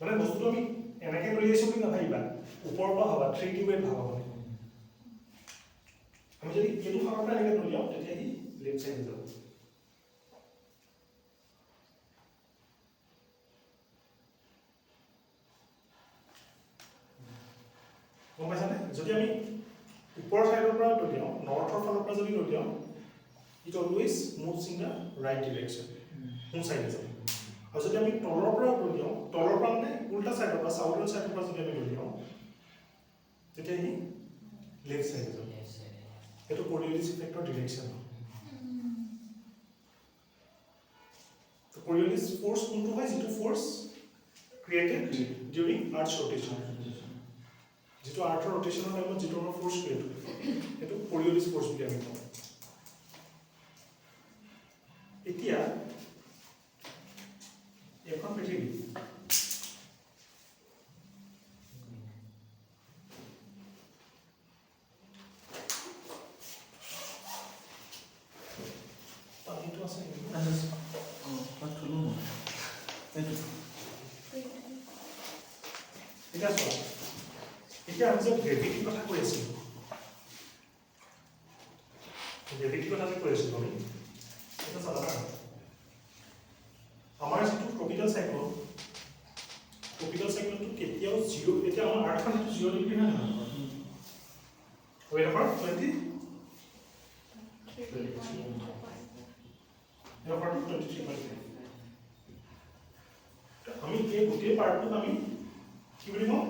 মানে বস্তুটো আমি এনেকৈ দলিয়াইছোঁ বুলি নাভাবিবা ওপৰৰ পৰা ভাবা 3D ৱেত ভাবা মানে আমি যদি এইটো ফালৰ পৰা এনেকৈ দলিয়াওঁ তেতিয়া সি লেফ্ট চাইডে যাব গম পাইছানে যদি আমি ওপৰৰ চাইডৰ পৰা দলিয়াওঁ নৰ্থৰ ফালৰ পৰা যদি দলিয়াওঁ it always moves in the right direction সোঁ চাইডে যাব আৰু যদি আমি তলৰ পৰা দলিয়াওঁ তলৰ পৰা মানে উল্টা চাইডৰ পৰা চাউথৰ চাইডৰ পৰা যদি আমি দলিয়াওঁ তেতিয়া সি লেফ্ট চাইডে যাব সেইটো কৰিঅলিছ ইফেক্টৰ ডিৰেকশ্যন তো কৰিঅলিছ ফ'ৰ্চ কোনটো হয় যিটো ফ'ৰ্চ ক্ৰিয়েটেড ডিউৰিং আৰ্থছ ৰোটেশ্যন যিটো আৰ্থৰ ৰোটেশ্যনৰ টাইমত যিটো আমাৰ ফ'ৰ্চ ক্ৰিয়েট হয় সেইটো কৰিঅলিছ ফ'ৰ্চ বুলি আমি কওঁ এতিয়া এখন পৃথিৱী পানীটো আছে এতিয়া চোৱা এতিয়া আমি যে গ্ৰেভিটিৰ কথা কৈ আছিলোঁ গ্ৰেভিটিৰ কথা যে কৈ আছিলোঁ আমি এটা চাবা আমাৰ যিটো ট্ৰপিকেল চাইক্লোনটো কেতিয়াও জিৰ' এতিয়া আমাৰ আৰ্থখন যিটো 0 ডিগ্ৰী হয় নহয় ৱেদাৰ 23 আমি এই গোটেই পাৰ্টটোক আমি কি বুলি কওঁ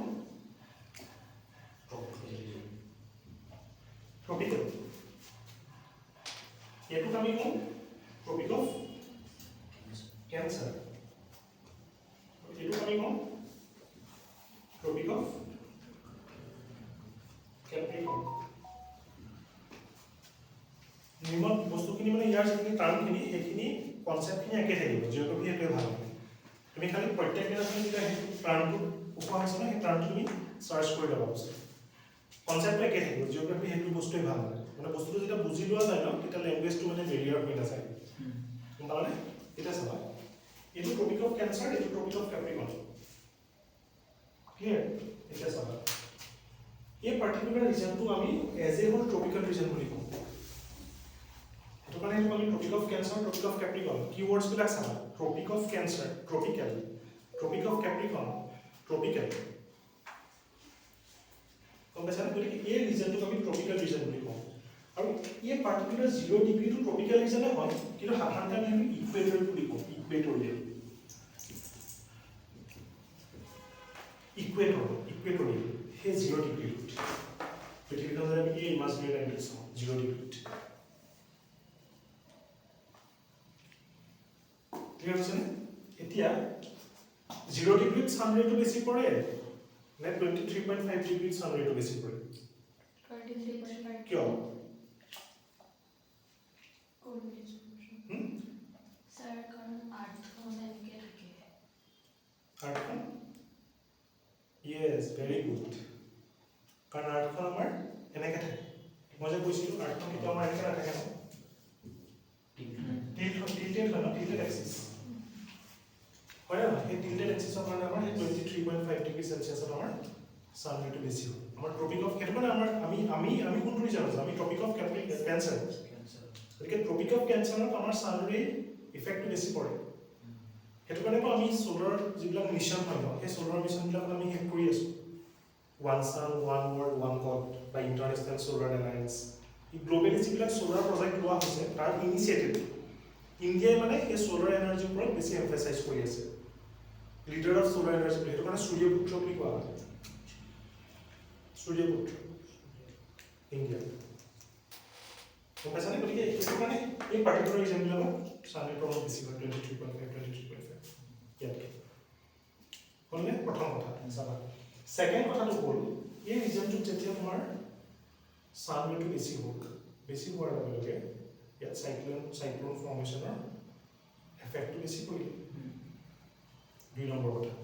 ট্ৰপিকেল Cancer. এইটো আমি কম ট্ৰপিক অফ কেপ্ৰিকৰ্ন। নিৰ্মল বস্তুখিনি মানে ইয়াৰ যিখিনি টাৰ্মখিনি সেইখিনি কনচেপ্টখিনি একে থাকিব, জিঅ'গ্ৰাফী সেইটোৱে ভাল হয়। তুমি খালি প্ৰত্যেক দিনাখন যেতিয়া সেই টাৰ্মটো উপহাৰ হৈছে ন, সেই টাৰ্মটো তুমি চাৰ্চ কৰি ল'বা বস্তু, কনচেপ্টটো একে থাকিব। জিঅ'গ্ৰাফী সেইটো বস্তুৱে ভাল হয়, মানে বস্তুটো যেতিয়া বুজি লোৱা যায় ন, তেতিয়া লেংগুৱেজটো মানে বেৰিয়াৰ হৈ নাযায়। গম পালানে? এতিয়া চাবা, এইটো টপিক অফ কেঞ্চাৰ, এইটো টপিক অফ কেপ্ৰিকৰ্ন। ক্লিয়াৰ? এতিয়া চাবা, এই পাৰ্টিকুলাৰ ৰিজনটো আমি এজ এ হ'ল ট্ৰপিকেল ৰিজন বুলি কওঁ। সেইটো কাৰণে এইটো আমি topic of Cancer, topic of Capricorn, কিৱৰ্ডছবিলাক চাবা। Topic of Cancer, tropical, topic of Capricorn, tropical. গম পাইছানে? গতিকে এই ৰিজনটোক আমি ট্ৰপিকেল ৰিজন বুলি কওঁ। আৰু এই পাৰ্টিকুলাৰ 0 ডিগ্ৰীটো ট্ৰপিকেল ৰিজনে হয়, কিন্তু সাধাৰণতে আমি ইকুৱেটৰ বুলি কওঁ, ইকুৱেটৰিয়েল। ইকুৱেটৰিয়েল সেই 0 ডিগ্ৰীটোত পৃথিৱীখন যদি আমি এই ইমাজিনেৰী লাইনটো চাওঁ 0 ডিগ্ৰীত। ক্লিয়াৰ হৈছেনে? এতিয়া 0 ডিগ্ৰীত ছান ৰেটো বেছি পৰে নে 23.5 ডিগ্ৰীত ছান ৰেটো বেছি পৰে? 23.5 কিয়? স্যাৰ কাৰণ আৰ্থখন এনেকে থাকে। আৰ্থখন? Yes, very good. কাৰণ আৰ্থখন আমাৰ এনেকৈ থাকে। মই যে কৈছিলোঁ আৰ্থখন কিন্তু আমাৰ এনেকৈ নাথাকে ন, টিল্টেড হয় ন, টিল্টেড এক্সিছ হয় না? সেই টিল্টেড এক্সিছৰ কাৰণে আমাৰ 23.5 ডিগ্ৰী চেলচিয়াছত আমাৰ ছান ৰেটো বেছি হয়। আমাৰ ট্ৰপিক অফ, সেইটো কাৰণে আমাৰ আমি কোনটো ৰিজন আছোঁ? আমি ট্ৰপিক অফ কেঞ্চাৰ। গতিকে ট্ৰপিক অফ কেঞ্চাৰত আমাৰ ছান ৰে ইফেক্টটো বেছি পৰে। সেইটো কাৰণেতো আমি চ'লাৰ যিবিলাক মিছন হয় ন, সেই চ'লাৰ মিছনবিলাকত আমি শেষ কৰি আছোঁ। One sun, one world, one god বা ইণ্টাৰনেশ্যনেল চ'লাৰ এলায়েন্স, এই গ্ল'বেলি যিবিলাক চ'লাৰ প্ৰজেক্ট লোৱা হৈছে তাৰ ইনিচিয়েটিভ ইণ্ডিয়াই মানে সেই চ'লাৰ এনাৰ্জিৰ ওপৰত বেছি এমফেচাইজ কৰি আছে। লিডাৰ অফ চ'লাৰ এনাৰ্জি, সেইটো কাৰণে সূৰ্যপুত্ৰ বুলি কোৱা হয়। সূৰ্যপুত্ৰ ইণ্ডিয়া। গম পাইছানে? গতিকে সেইটো কাৰণে এই পাৰ্টিকুলাৰ ৰিজনবিলাকত ছান ৰে'ৰ প্ৰভাৱ বেছি হয়, 23.5, 23.5 ইয়াতকৈ। হ'লনে? প্ৰথম কথা চাবা। ছেকেণ্ড কথাটো হ'ল, এই ৰিজনটোত যেতিয়া তোমাৰ ছান ৰে'টো বেছি হ'ল, বেছি হোৱাৰ লগে লগে ইয়াত চাইক্লন ফৰ্মেশ্যনৰ এফেক্টটো বেছি পৰিলে। 2 নম্বৰ কথা।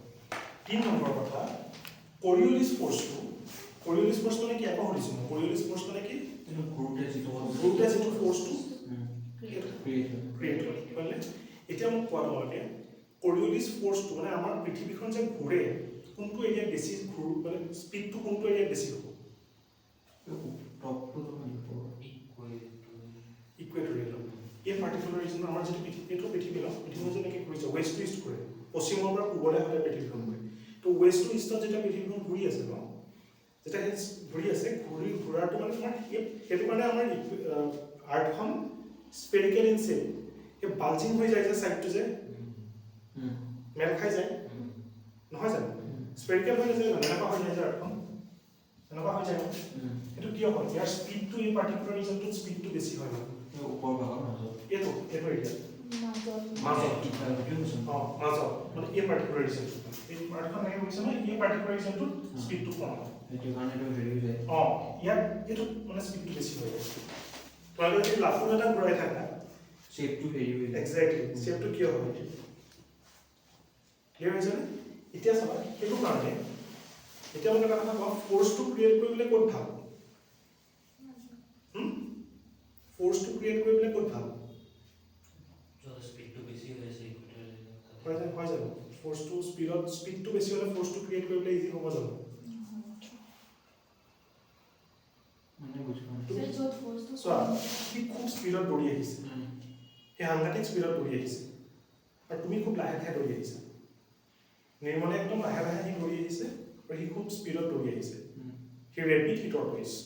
3 নম্বৰ কথা, কৰিঅলিছ ফ'ৰ্চটো মানে কি? আকৌ সুধিছোঁ মই, কৰিঅলিছ ফ'ৰ্চ মানে কি? গুৰুত্বে যিটো ফ'ৰ্চটো ক্ৰিয়েট হয়। এতিয়া মোক কোৱা তোমালোকে, কৰিঅলিছ ফ'ৰ্চটো মানে আমাৰ পৃথিৱীখন যে ঘূৰে, কোনটো এৰিয়াত বেছি মানে স্পীডটো কোনটো এৰিয়াত বেছি হ'ব? ইকুৱেটৰিয়েল। এই পাৰ্টিকুলাৰ ৰিজনত আমাৰ যিটো এইটো পৃথিৱী ন, পৃথিৱীখন যেনেকৈ ঘূৰিছে ৱেষ্ট টু ইষ্ট ঘূৰে, পশ্চিমৰ পৰা পূবলৈ হ'লে পৃথিৱীখন ঘূৰে। তো ৱেষ্ট টু ইষ্টত যেতিয়া পৃথিৱীখন ঘূৰি আছে ন, যেতিয়া সেই ঘূৰি আছে, ঘূৰাটো মানে তোমাৰ সেইটো কাৰণে আমাৰ আৰ্থখন স্পেৰিকেল ইন শ্বেপ, সেই বাল্জিং হৈ যায় যে ছাইডটো যে মেল খাই যায়, নহয় জানো? স্পেৰিকেল হৈ যায়, এনেকুৱা হৈ যায় যে আৰ্থখন এনেকুৱা হৈ যায় ন। সেইটো কিয় হয়? ইয়াৰ স্পীডটো এই পাৰ্টিকুলাৰ ৰিজনটোত স্পীডটো বেছি হয় মানে ওপৰ ভাগৰ মাজত এইটো এৰিয়া মাজত মানে এই পাৰ্টিকুলাৰ ৰিজনটো, এই আৰ্থখন এনেকৈ গৈছে ন, এই পাৰ্টিকুলাৰ ৰিজনটোত স্পীডটো কম হয়। সেইটো কাৰণে এইটো হেৰি হৈ যায়। ইয়াত এইটো মানে স্পীডটো বেছি হৈ যায়। তোমালোকে যদি লাফুৰ এটা ঘূৰাই থাকা, শ্বেপটো হেৰি হৈ যায়। এক্সেক্টলি শ্বেপটো কিয় হয়? ক্লিয়াৰ হৈছেনে? এতিয়া চাবা, সেইটো কাৰণে এতিয়া মোক এটা কথা কোৱা, ফ'ৰ্চটো ক্ৰিয়েট কৰিবলৈ ক'ত ভাল? ফ'ৰ্চটো ক্ৰিয়েট কৰিবলৈ ক'ত ভাল? স্পীডটো বেছি হৈ আছে হয় জানো? ফ'ৰ্চটো স্পীডটো বেছি হ'লে ফ'ৰ্চটো ক্ৰিয়েট কৰিবলৈ ইজি হ'ব জানো? চোৱা, সি খুব স্পীডত দৌৰি আহিছে, সেই সাংঘাতিক স্পীডত দৌৰি আহিছে, আৰু তুমি খুব লাহে লাহে দৌৰি আহিছা। নিৰ্মলে একদম লাহে লাহে সি দৌৰি আহিছে, আৰু সি খুব স্পীডত দৌৰি আহিছে। সি ৰেপিড হিটৰ কৰিছে।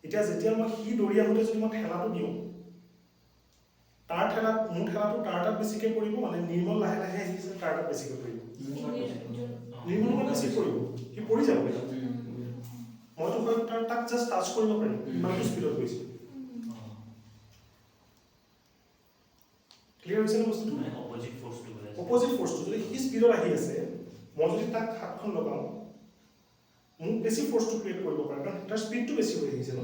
এতিয়া যেতিয়া মই সি দৌৰি আহোঁতে যদি মই ঠেলাটো দিওঁ, মোৰ ঠেলাটো তাৰ তাত বেছিকৈ পৰিব, মানে নিৰ্মল লাহে লাহে আহিছে তাৰ তাত বেছিকৈ পৰিব। নিৰ্মলৰ তাত বেছি পৰিব, সি পৰি যাব। মইতো হয় তাক জাষ্ট টাচ কৰিব পাৰিম, ইমানটো স্পীডত গৈছে। ক্লিয়াৰ হৈছে নে বস্তুটো? মানে অপজিট ফৰ্চটো বুজাইছে। অপজিট ফৰ্চটো যদি সি স্পীডত আহি আছে, মই যদি তাক হাতখন লগাওঁ, মোক বেছি ফৰ্চটো ক্ৰিয়েট কৰিব পাৰে, কাৰণ তাৰ স্পীডটো বেছি হৈ আহিছে ন।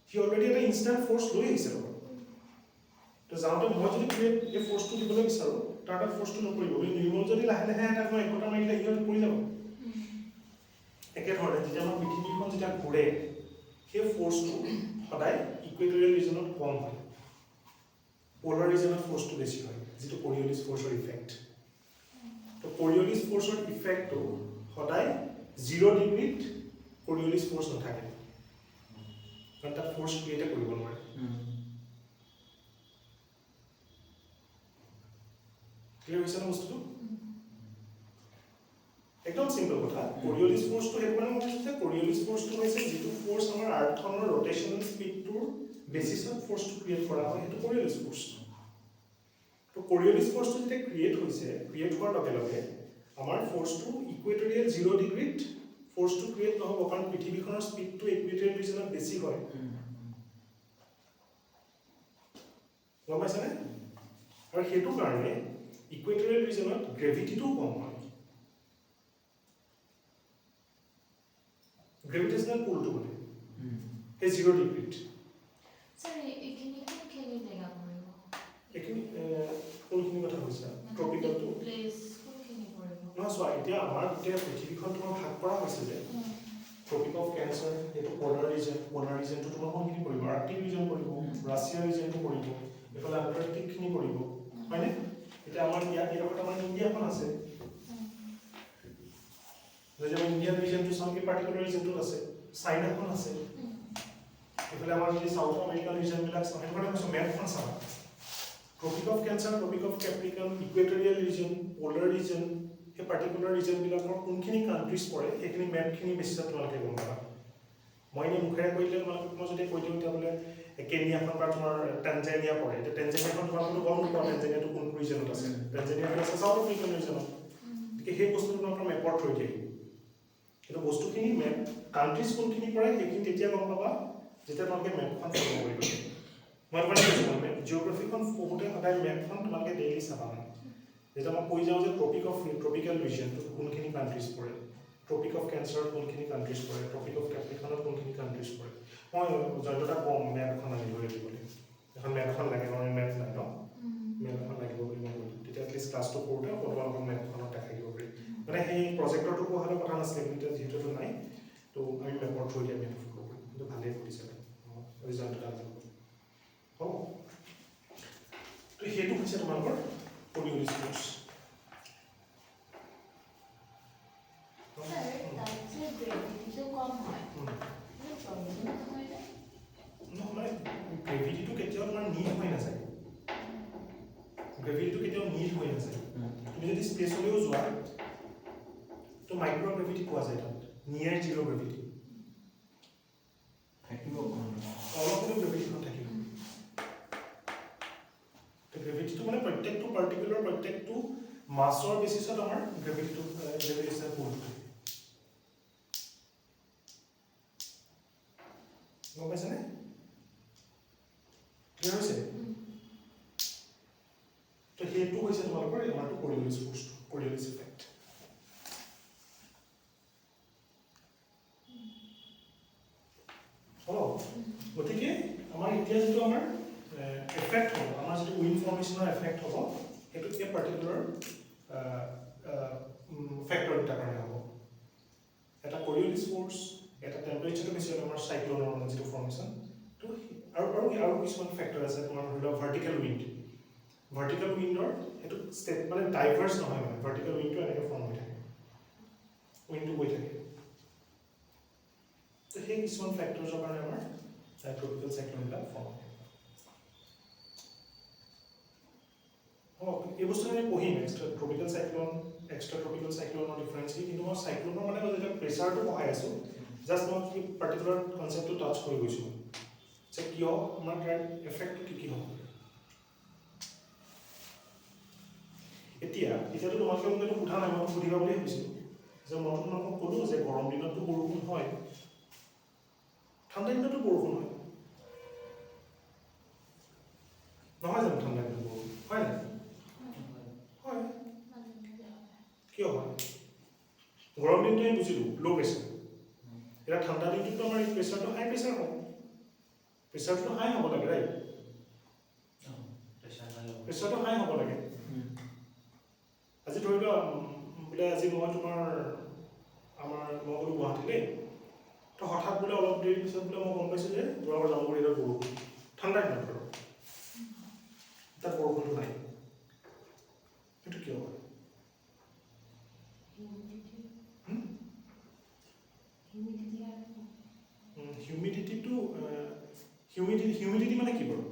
সি অলৰেডি এটা ইনষ্টেণ্ট ফৰ্চ লৈ আহিছে লগত। তো যাওঁতে মই যদি ক্ৰিয়েট এই ফৰ্চটো দিবলৈ বিচাৰোঁ, তাৰ তাত ফৰ্চটো নপৰিব। কিন্তু নিৰ্মল যদি লাহে লাহে তাক মই একোটা মাৰিলে সি পৰি যাব। একেধৰণে যেতিয়া আমাৰ পৃথিৱীখন যেতিয়া ঘূৰে, সেই ফৰ্চটো সদায় ইকুৱেটৰিয়েল ৰিজনত কম হয়, পলাৰ ৰিজনত ফৰ্চটো বেছি হয়, যিটো কৰিঅলিছ ফৰ্চৰ ইফেক্ট। তো কৰিঅলিছ ফৰ্চৰ ইফেক্টটো সদায় 0 ডিগ্ৰীত কৰিঅলিছ ফৰ্চ নাথাকে, কাৰণ তাত ফৰ্চ ক্ৰিয়েটে কৰিব নোৱাৰে। ক্লিয়াৰ হৈছে ন বস্তুটো? একদম চিম্পল কথা। কৰিঅলিছ ফৰ্চটো সেইটো কাৰণে মই কৈছোঁ যে কৰিঅলিছ ফৰ্চটো হৈছে যিটো ফৰ্চ আমাৰ আৰ্থখনৰ ৰ'টেশ্যনেল স্পীডটোৰ বেচিছত ফৰ্চটো ক্ৰিয়েট কৰা হয়, সেইটো কৰিঅলিছ ফৰ্চ। তো কৰিঅলিছ ফৰ্চটো যেতিয়া ক্ৰিয়েট হৈছে, ক্ৰিয়েট হোৱাৰ লগে লগে আমাৰ ফৰ্চটো ইকুৱেটৰিয়েল 0 ডিগ্ৰীত ফৰ্চটো ক্ৰিয়েট নহ'ব, কাৰণ পৃথিৱীখনৰ স্পীডটো ইকুৱেটৰিয়েল ৰিজনত বেছি হয়। গম পাইছানে? আৰু সেইটো কাৰণে ইকুৱেটৰিয়েল ৰিজনত গ্ৰেভিটিটোও কম হয়। গ্ৰেভিটেশ্যনেল পুলটো মানে সেই 0 ডিগ্ৰীত। স্যাৰ এইখিনি কোনখিনি জেগা পৰিব? এইখিনি কোনখিনি কথা কৈছা? ট্ৰপিকেলটো? প্লেচ কোনখিনি পৰিব? নহয় চোৱা, এতিয়া আমাৰ গোটেই পৃথিৱীখন তোমাৰ ভাগ কৰা হৈছে যে ট্ৰপিক অফ কেঞ্চাৰ, এইটো পলাৰ ৰিজন, পলাৰ ৰিজনটো তোমাৰ কোনখিনি পৰিব? আৰ্কটিক ৰিজন পৰিব, ৰাছিয়া ৰিজনটো পৰিব, এইফালে আণ্টাৰ্কটিকখিনি পৰিব, হয়নে? এতিয়া আমাৰ ইয়াত আমাৰ ইণ্ডিয়াখন আছে, যদি আমি ইণ্ডিয়ান ৰিজনটো চাওঁ, এই পাৰ্টিকুলাৰ ৰিজনটোত আছে, চাইনাখন আছে, এইফালে আমাৰ যদি চাউথ আমেৰিকান ৰিজনবিলাক চাওঁ, সেইটো কাৰণে কৈছোঁ মেপখন চাওঁ। Tropic of Cancer, tropic of Capricorn, equatorial region, polar region, সেই পাৰ্টিকুলাৰ ৰিজনবিলাকৰ কোনখিনি কাণ্ট্ৰিজ পৰে, সেইখিনি মেপখিনি বেছিছত তোমালোকে গম পাবা। মই এনেই মুখেৰে কৈ দিলে তোমালোকক মই যদি কৈ দিওঁ এতিয়া বোলে কেনিয়াখন বা তোমাৰ টেনজানিয়া পৰে, এতিয়া টেনজানিয়াখন তোমালোকে গম নোপোৱা টেনজানিয়াটো কোনটো ৰিজনত আছে, টেনজানিয়াটো আছে চাউথ আফ্ৰিকান ৰিজনত। গতিকে সেই বস্তুটো তোমালোকৰ মেপৰ থৈ দিয়ে। কিন্তু বস্তুখিনি মেপ কাণ্ট্ৰিজ কোনখিনি পৰে সেইখিনি তেতিয়া গম পাবা যেতিয়া তোমালোকে মেপখন ফ'ল' কৰিবা। মই মানে কৈছোঁ জিঅ'গ্ৰাফিখন পঢ়োঁতে সদায় মেপখন তোমালোকে ডেইলি চাবা। মানে যেতিয়া মই কৈ যাওঁ যে ট্ৰপিকেল ৰিজনটোত কোনখিনি কাণ্ট্ৰিজ পৰে, ট্ৰপিক অফ কেঞ্চাৰত কোনখিনি কাণ্ট্ৰিজ পৰে, ট্ৰপিক অফ কেপ্ৰিকনত কোনখিনি কাণ্ট্ৰিজ পৰে, মই জয়ন্তদাক কম মেপ এখন আনিব দিবলৈ। এখন মেপ এখন লাগে, মই মেপ নাই ন, মেপ এখন লাগিব বুলি মই কৈছোঁ। তেতিয়া এটলিষ্ট ক্লাছটো কৰোঁতে তোমালোকক মেপখনত দেখাই দিব পাৰিম। মানে সেই প্ৰজেক্টৰটো পঢ়ালে কথা নাছিলে, কিন্তু যিহেতু নাই, তো আমি মেপৰ থ্ৰু দি আমি ফ'ল' কৰিম। কিন্তু ভালেই কৰিছে জয়ন্তদা হ'ব। তো সেইটো হৈছে তোমালোকৰ কৰিঅলিছ ফৰ্চ। স্যাৰ তাত যে গ্ৰেভিটিটো কম হয়, প্ৰব্লেম নহয় নে? নহয়, গ্ৰেভিটিটো কেতিয়াও তোমাৰ নীল হৈ নাযায়। গ্ৰেভিটিটো কেতিয়াও নীল হৈ নাযায়। তুমি যদি স্পেচলৈও যোৱা, তো মাইক্ৰ' গ্ৰেভিটি পোৱা যায় তাত, নিয়াৰ 0 গ্ৰেভিটি। থাকিব অলপতো গ্ৰেভিটিখন থাকিব। তো গ্ৰেভিটিটো মানে প্ৰত্যেকটো পাৰ্টিকুলাৰ প্ৰত্যেকটো মাছৰ বেচিছত আমাৰ গ্ৰেভিটেশ্যনেল পুলটো থাকে। গম পাইছেনে? ক্লিয়াৰ হৈছে? তো সেইটো হৈছে তোমালোকৰ আমাৰটো কৰিঅলিছ ফৰ্চটো, কৰিঅলিছ ইফেক্ট। গতিকে আমাৰ এতিয়া যিটো আমাৰ এফেক্ট হ'ব, আমাৰ যিটো উইণ্ড ফৰ্মেশ্যনৰ এফেক্ট হ'ব, সেইটো এই পাৰ্টিকুলাৰ ফেক্টৰ দুটাৰ কাৰণে হ'ব। এটা কৰিঅলিছ ফৰ্চ, এটা টেম্পাৰেচাৰটো বেছি হ'লে আমাৰ চাইক্লনৰ মানে যিটো ফৰ্মেশ্যন, তো আৰু কিছুমান ফেক্টৰ আছে তোমাৰ ধৰি লওক ভাৰ্টিকেল উইণ্ড। ভাৰ্টিকেল উইণ্ডৰ সেইটো ষ্টেট মানে ডাইভাৰ্ছ নহয়, মানে ভাৰ্টিকেল উইণ্ডটো এনেকৈ ফৰ্ম হৈ থাকে, উইণ্ডটো গৈ থাকে। তো সেই কিছুমান ফেক্টৰ্ছৰ কাৰণে আমাৰ ট্ৰপিকেল চাইক্লনবিলাক ফৰ্ম হয়। এই বস্তু আমি পঢ়িম ট্ৰপিকেল চাইক্লন, এক্সট্ৰা ট্ৰপিকেল চাইক্লনৰ ডিফাৰেঞ্চ কি, কিন্তু মই চাইক্লনৰ মানে যেতিয়া প্ৰেছাৰটো পঢ়াই আছোঁ, জাষ্ট মই কি পাৰ্টিকুলাৰ কনচেপ্টটো টাচ কৰি গৈছোঁ যে কিয় আমাৰ তাৰ এফেক্টটো কি হ'ব। এতিয়াতো তোমালোকে মোক এইটো সোধা নাই, মই সুধিবা বুলি ভাবিছিলোঁ যে মই তোমালোকক ক'লোঁ যে গৰম দিনততো বৰষুণ হয়, ঠাণ্ডা দিনতো বৰষুণ হয়, নহয় দিনটো আমি বুজিলোঁ ল' প্ৰেছাৰ এতিয়া ঠাণ্ডা দিনটোতো আমাৰ প্ৰেছাৰটো হাই প্ৰেছাৰ হ'ব প্ৰেছাৰটো হাই হ'ব লাগে ৰাইট প্ৰেছাৰটো হাই হ'ব লাগে আজি ধৰি লোৱা বোলে আজি মই তোমাৰ আমাৰ মই গ'লোঁ গুৱাহাটীলৈ তো হঠাৎ বোলে অলপ দেৰি পিছত বোলে মই গম পাইছোঁ যে যোৱাবাৰ জামুগুৰিলৈ বৰষুণ ঠাণ্ডা দিনত আৰু তাত বৰষুণটো নাই সেইটো কিয় হয় হিউমিডিটি মানে কি বাৰু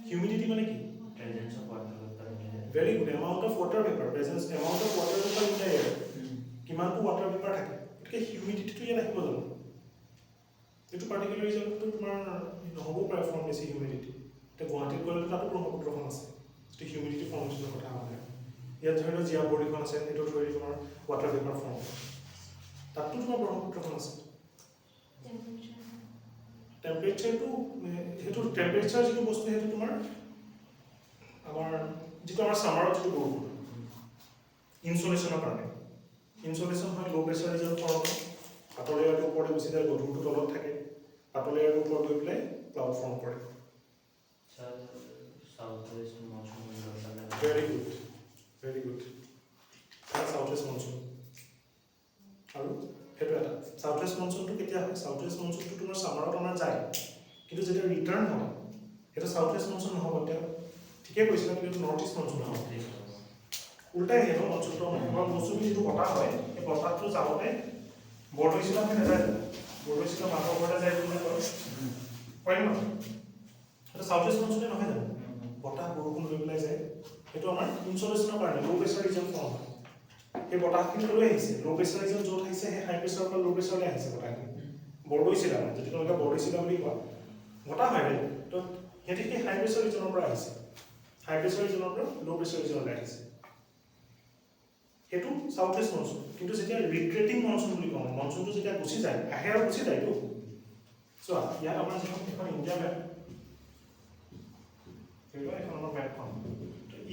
হিউমিডিটি মানে কি presence of water vapor in the air. Very good amount of water vapour presence amount of water vapour in the air কিমানটো ৱাটাৰ ভেপাৰ থাকে গতিকে হিউমিডিটিটো ইয়াত আহিব জানো এইটো পাৰ্টিকুলাৰ ৰিজনটো তোমাৰ নহ'ব পাৰে ফৰ্ম বেছি হিউমিডিটি এতিয়া গুৱাহাটীত গ'লেতো তাতো ব্ৰহ্মপুত্ৰখন আছে যিটো হিউমিডিটি ফৰ্মেশ্যনৰ কথা মানে ইয়াত ধৰি লওক জীয়াবৰীখন আছে সেইটো ধৰি তোমাৰ ৱাটাৰ ভেপাৰ ফৰ্ম তাততো তোমাৰ ব্ৰহ্মপুত্ৰখন আছে টেম্পাৰেচাৰটো সেইটো টেম্পাৰেচাৰ যিটো বস্তু সেইটো তোমাৰ আমাৰ যিটো আমাৰ ছামাৰত যিটো বৰষুণ ইনচুলেশ্যনৰ কাৰণে ইনচুলেশ্যন হয় ল' প্ৰেছাৰ ৰিজন ফৰ্ম হয় পাতল এয়াৰটো ওপৰতে গুচি যায় গধুৰটো তলত থাকে পাতল এয়াৰটো ওপৰত গৈ পেলাই ক্লাউড ফৰ্ম কৰে Southwest monsoon window. Very good south west monsoon আৰু সেইটো এটা চাউথ ৱেষ্ট মনচুনটো কেতিয়া হয় চাউথ ৱেষ্ট মনচুনটো তোমাৰ ছামাৰত অনা যায় কিন্তু যেতিয়া ৰিটাৰ্ণ হয় সেইটো চাউথ ৱেষ্ট মনচুন নহ'ব এতিয়া ঠিকে কৈছিলে কিন্তু নৰ্থ ইষ্ট মনচুন নহ'ব উল্টাই আহিব মনচুনটো আমাৰ মৌচুমী যিটো বতাহ হয় সেই বতাহটো যাওঁতে বৰদৈচিলাহে নাযায় বৰদৈচিলা মানুহৰ ঘৰতে যায় বুলি কয় হয় নে নহয় সেইটো চাউথ ৱেষ্ট মনচুনে নহয় জানো বতাহ বৰষুণ লৈ পেলাই যায় সেইটো আমাৰ ইনচুলেশ্যনৰ কাৰণে ল' প্ৰেছাৰ ৰিজন ফৰ্ম হয় সেই বতাহখিনি লৈ আহিছে ল' প্ৰেছাৰ ৰিজন য'ত আহিছে সেই হাই প্ৰেছাৰৰ পৰা ল' প্ৰেছাৰলৈ আহিছে বতাহখিনি বৰদৈচিলা মানে যদি তোমালোকে বৰদৈচিলা বুলি কোৱা বতাহ হয় নাই তো সিহঁতে সেই হাই প্ৰেছাৰ ৰিজনৰ পৰা আহিছে হাই প্ৰেছাৰ ৰিজনৰ পৰা ল' প্ৰেছাৰ ৰিজনলৈ আহিছে সেইটো চাউথ ৱেষ্ট মনচুন কিন্তু যেতিয়া ৰিগ্ৰেটিং মনচুন বুলি কওঁ মনচুনটো যেতিয়া গুচি যায় আহে আৰু গুচি যায়তো চোৱা ইয়াত আমাৰ যিখন এখন ইণ্ডিয়া মেপ এখন আমাৰ মেপখন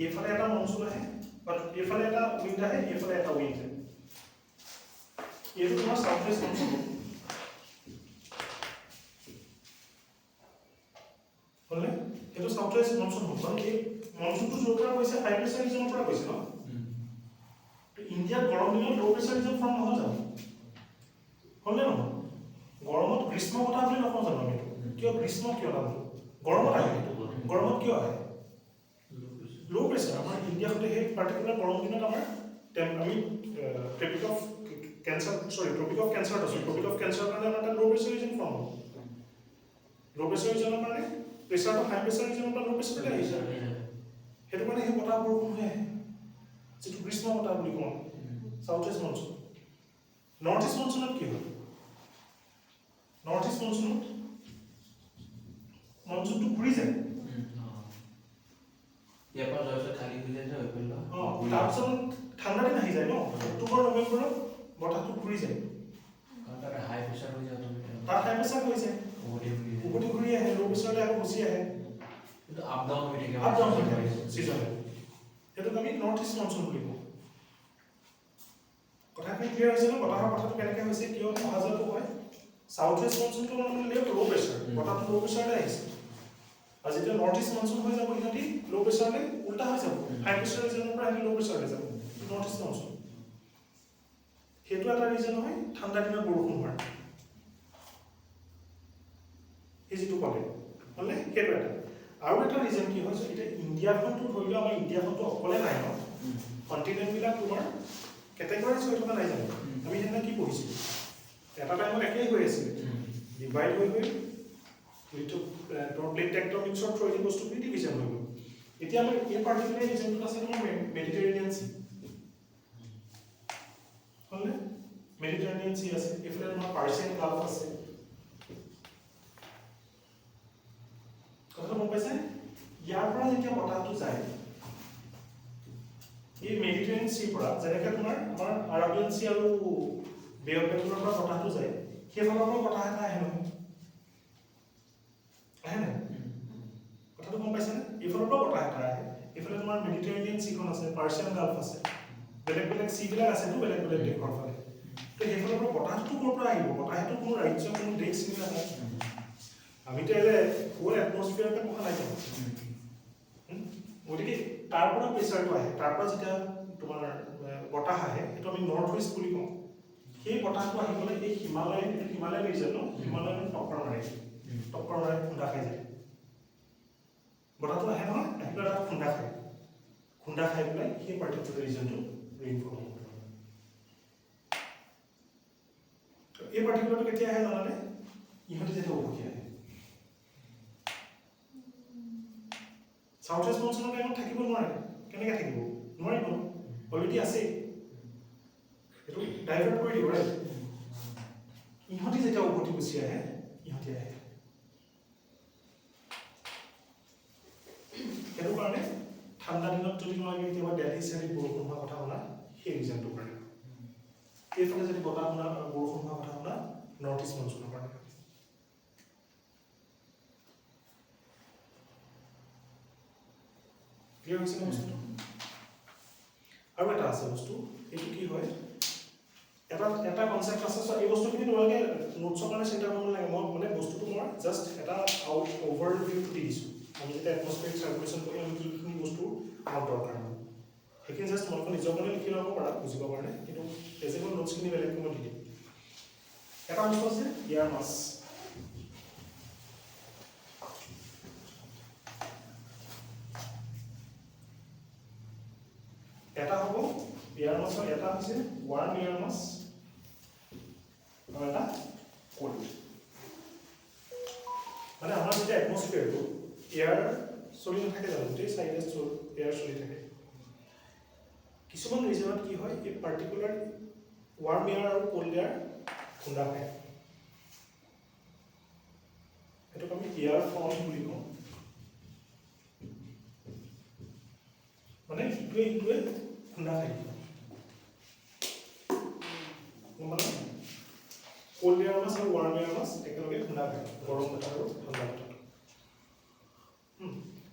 এইফালে এটা মনচুন আহে বাট এইফালে এটা উইণ্ড আহে এইফালে এটা উইণ্ড আহে এইটো তোমাৰ চাউথ ৱেষ্ট মনচুন হ'লে এইটো চাউথ ৱেষ্ট মনচুন হ'ব কাৰণ এই মনচুনটো য'ৰ পৰা গৈছে হাই প্ৰেছাৰ ৰিজনৰ পৰা গৈছে ন ইণ্ডিয়াত গৰম দিনত ল' প্ৰেছাৰ ৰিজন ফৰ্ম নহয় জানো হ'লে নহয় গৰমত গ্ৰীষ্ম বতাহ বুলি নকওঁ জানো আমি কিয় গ্ৰীষ্ম কিয় নাম গৰমত আহে গৰমত কিয় আহে ল' প্ৰেছাৰ আমাৰ ইণ্ডিয়াখনে সেই পাৰ্টিকুলাৰ গৰম দিনত আমাৰ আমি ট্ৰপিক অফ কেঞ্চাৰ আছোঁ ট্ৰপিক অফ কেঞ্চাৰৰ কাৰণে আমাৰ এটা ল' প্ৰেছাৰ ৰিজন ফৰ্ম হ'ব ল' প্ৰেছাৰ ৰিজনৰ কাৰণে প্ৰেছাৰটো হাই প্ৰেছাৰ ৰিজনৰ পৰা ল' প্ৰেছাৰলৈ আহিছে সেইটো কাৰণে সেই বতাহ বৰষুণ হৈ আহে যিটো গ্ৰীষ্ম বতাহ বুলি কওঁ south west monsoon north east মনচুনত কি হয় নৰ্থ ইষ্ট মনচুনত মনচুনটো ঘূৰি যায় তাৰপিছত ঠাণ্ডা দিন আহি যায় ন অক্টোবৰ নৱেম্বৰত বতাহটো ঘূৰি যায় তাত হাই প্ৰেছাৰ হৈ যায় উভতি ঘূৰি আহে ল' প্ৰেছাৰলৈ আকৌ গুচি আহে আপ ডাউন হৈ থাকে ছিজনেল সেইটোক আমি নৰ্থ ইষ্ট মনচুন বুলি কওঁ কথাখিনি ক্লিয়াৰ হৈছে ন বতাহৰ কথাটো কেনেকৈ হৈছে কিয় অহা যোৱাটো হয় চাউথ ৱেষ্ট মনচুনটো মানে ল' প্ৰেছাৰ বতাহটো ল' প্ৰেছাৰলৈ আহিছে আৰু যেতিয়া নৰ্থ ইষ্ট মনচুন হৈ যাব সিহঁতি ল' প্ৰেছাৰলৈ উল্টা হৈ যাব হাই প্ৰেছাৰ ৰিজনৰ পৰা সিহঁতি ল' প্ৰেছাৰলৈ যাব নৰ্থ ইষ্ট মনচুন সেইটো এটা ৰিজন হয় ঠাণ্ডা দিনত বৰষুণ হোৱাৰ সেই যিটো ক'লে হ'লে সেইটো এটা আৰু এটা ৰিজন কি হৈছে এতিয়া ইণ্ডিয়াখনটো ধৰি লোৱা আমাৰ ইণ্ডিয়াখনটো অকলে নাই ন কণ্টিনেণ্টবিলাক তোমাৰ কেটেগৰাইজ হৈ থকা নাই জানো আমি সেইদিনা কি পঢ়িছিলোঁ এটা টাইমত একেই হৈ আছিলে ডিভাইড হৈ গৈ প্লেট টেক্টনিক্সৰ থ্ৰুদি বস্তুখিনি ডিভিজন হৈ গ'ল এতিয়া আমাৰ এই পাৰ্টিকুলাৰ ৰিজনটোত আছে তোমাৰ মেডিটেৰেনিয়ান চি হ'লনে মেডিটেৰেনিয়ান চি আছে এইফালে তোমাৰ পাৰ্চিয়ান গাল্ফ আছে কথাটো গম পাইছে ইয়াৰ পৰা যেতিয়া বতাহটো যায় এই মেডিটেৰেনিয়ান চিৰ পৰা যেনেকৈ তোমাৰ আমাৰ আৰাবিয়ান চি আৰু বে অফ বেংগলৰ পৰা বতাহটো যায় সেইফালৰ পৰা বতাহ এটা আহে নহয় আহে নাই কথাটো গম পাইছেনে এইফালৰ পৰা বতাহ এটা আহে এইফালে তোমাৰ মেডিটেৰেনিয়ান চিখন আছে পাৰ্চিয়ান গাল্ফ আছে বেলেগ বেলেগ চিবিলাক আছেতো বেলেগ বেলেগ দেশৰ ফালে তো সেইফালৰ পৰা বতাহটো ক'ৰ পৰা আহিব বতাহটো কোনো ৰাজ্য কোনো দেশ চিনি নাপায় আমিতো এজ এ হোল এটমছফিয়াৰকে পঢ়া নাই গতিকে তাৰ পৰা প্ৰেচাৰটো আহে তাৰ পৰা যেতিয়া তোমাৰ বতাহ আহে সেইটো আমি নৰ্থ ইষ্ট বুলি কওঁ সেই বতাহটো আহি পেলাই এই হিমালয় ৰিজন হিমালয় টক্কৰ মাৰে খুন্দা খাই যায় বতাহটো আহে নহয় আহি পেলাই এটা খুন্দা খাই পেলাই সেই পাৰ্টিকুলাৰ ৰিজনটো ৰেইনফল হ'ব এই পাৰ্টিকুলাৰটো কেতিয়া আহে জানানে ইহঁতে যেতিয়া উভতি আহে সাউথ ইষ্ট মনচুনৰ টাইমত থাকিব নোৱাৰে কেনেকৈ থাকিব নোৱাৰিব অলৰেডি আছেই এইটো ডাইভাৰ্ট কৰি দিব ৰাইট ইহঁতে যেতিয়া উভতি গুচি আহে ইহঁতে আহে সেইটো কাৰণে ঠাণ্ডা দিনত যদি তোমালোকে কেতিয়াবা দেলহি চেলহিত বৰষুণ হোৱা কথা শুনা সেই ৰিজনটোৰ কাৰণে এইফালে যদি বতাহ শুনা বৰষুণ হোৱা কথা শুনা নৰ্থ ইষ্ট মনচুনৰ কাৰণে ক্লিয়াৰ হৈছে ন বস্তুটো আৰু এটা আছে বস্তু এইটো কি হয় এটা কনচেপ্ট আছে এই বস্তুখিনি তোমালোকে নোটছৰ কাৰণে চিন্তা কৰিব নালাগে মই মানে বস্তুটো মই জাষ্ট এটা অভাৰভিউটো দি দিছোঁ আমি যেতিয়া এটমছফিয়াৰিক চাৰ্কুলেশ্যন কৰি আমি কিখিনি বস্তু আমাৰ দৰকাৰ সেইখিনি জাষ্ট তোমালোকে নিজৰ কাৰণে লিখি ল'ব পাৰা বুজিবৰ কাৰণে কিন্তু এজ এ নোটছখিনি বেলেগকৈ মই দি দিম এটা বস্তু আছে ইয়াৰ মাছ এটা হ'ব এয়াৰ মাছৰ এটা হৈছে ৱাৰ্ম এয়াৰ মাছ আৰু এটা কোল্ড মানে আমাৰ যেতিয়া এটমছফিয়াৰটো এয়াৰ চলি নাথাকে জানো গোটেই চাইডে এয়াৰ চলি থাকে কিছুমান ৰিজনত কি হয় এই পাৰ্টিকুলাৰ ৱাৰ্ম এয়াৰ আৰু কোল্ড এয়াৰ খুন্দা খায় সেইটোক আমি এয়াৰ ফ্ৰণ্ট বুলি কওঁ মানে ইটোৱে খুন্দা খাই মানে কোল্ড এয়াৰ মাছ আৰু ৱাৰ্ম এয়াৰ মাছ একেলগে খুন্দা খায় গৰম বতাহ আৰু ঠাণ্ডা বতাহ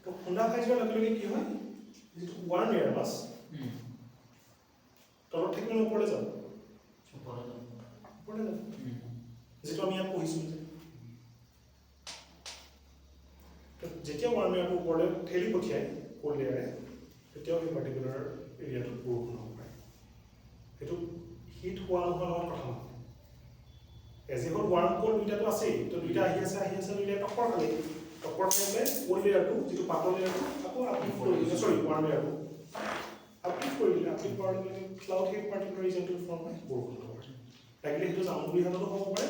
তো খুন্দা খাই যোৱাৰ লগে লগে কি হয় যিটো ৱাৰ্ম এয়াৰ মাছ তলত থাকিলে ওপৰলৈ যাব যিটো আমি ইয়াত পঢ়িছোঁ যেতিয়া ৱাৰ্ম এয়াৰটো ওপৰলৈ ঠেলি পঠিয়ায় কোল্ড এয়াৰে তেতিয়াও সেই পাৰ্টিকুলাৰ এৰিয়াটোত বৰষুণ হ'ব পাৰে সেইটো হিট হোৱা নোহোৱাৰ লগত কথা নহয় এজ এ হ'ল ৱাৰ্ম কোল্ড দুইটাটো আছেই তো দুইটা আহি আছে দুইটাই টক্কৰ খালে কোল্ড এয়াৰটো যিটো পাতল এয়াৰটো আকৌ আপলিফ্ট কৰি দিলে ৱাৰ্ম এয়াৰটো আপলিফ্ট কৰি দিলে আপলিফ্ট কৰাৰ লগে লগে ক্লাউড সেই পাৰ্টিকুলাৰ ৰিজনটোৰ ফৰ্ম হয় বৰষুণ হ'ব পাৰে লাগিলে সেইটো জামুগুৰিহাটতো হ'ব পাৰে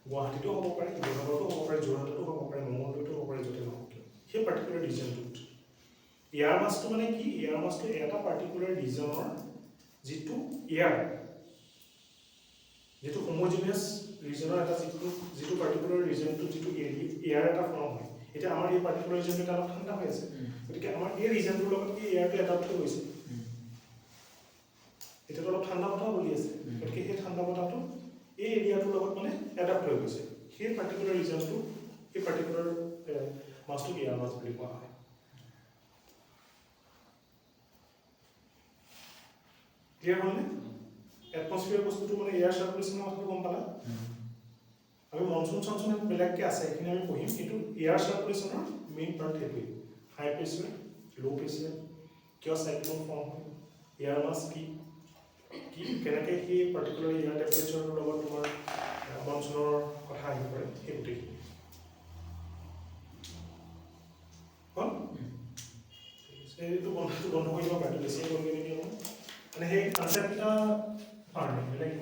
গুৱাহাটীতো হ'ব পাৰে শিৱসাগৰতো হ'ব পাৰে যোৰহাটতো হ'ব পাৰে মঙলদৈতো হ'ব পাৰে য'তে নহওক সেই পাৰ্টিকুলাৰ ৰিজনটোত এয়াৰ মাছটো মানে কি এয়াৰ মাছটো এটা পাৰ্টিকুলাৰ ৰিজনৰ যিটো এয়াৰ যিটো হোমোজিনিয়াছ ৰিজনৰ এটা যিটো পাৰ্টিকুলাৰ ৰিজনটো যিটো এয়াৰ এটা ফৰ্ম হয় এতিয়া আমাৰ এই পাৰ্টিকুলাৰ ৰিজনটো এটা অলপ ঠাণ্ডা হৈ আছে গতিকে আমাৰ এই ৰিজনটোৰ লগত এই এয়াৰটো এডাপ্ট হৈ গৈছে এতিয়াতো অলপ ঠাণ্ডা বতাহ বলি আছে গতিকে সেই ঠাণ্ডা বতাহটো এই এৰিয়াটোৰ লগত মানে এডাপ্ট হৈ গৈছে সেই পাৰ্টিকুলাৰ ৰিজনটো এই পাৰ্টিকুলাৰ মাছটোক এয়াৰ মাছ বুলি কোৱা হয় ক্লিয়াৰ হ'লনে এটমছফিয়াৰ বস্তুটো মানে এয়াৰ চাৰ্কুলেশ্যনৰ কথাটো গম পালা আমি মনচুন চনচুন বেলেগকৈ আছে সেইখিনি আমি পঢ়িম কিন্তু এয়াৰ চাৰ্কুলেশ্যনৰ মেইন পাৰ্ট সেইটোৱেই হাই প্ৰেছাৰ ল' প্ৰেছাৰ কিয় চাইক্লন ফৰ্ম হয় এয়াৰ মাছ কি কেনেকৈ সেই পাৰ্টিকুলাৰ এয়াৰ টেম্পাৰেচাৰৰ লগত তোমাৰ মনচুনৰ কথা আহিব পাৰে সেই গোটেইখিনি হ'ল এইটো বন্ধ কৰি দিব পাৰে বেছিয়ে কৰিব নিদিয়ে মানে সেই কনচেপ্টটা বেলেগ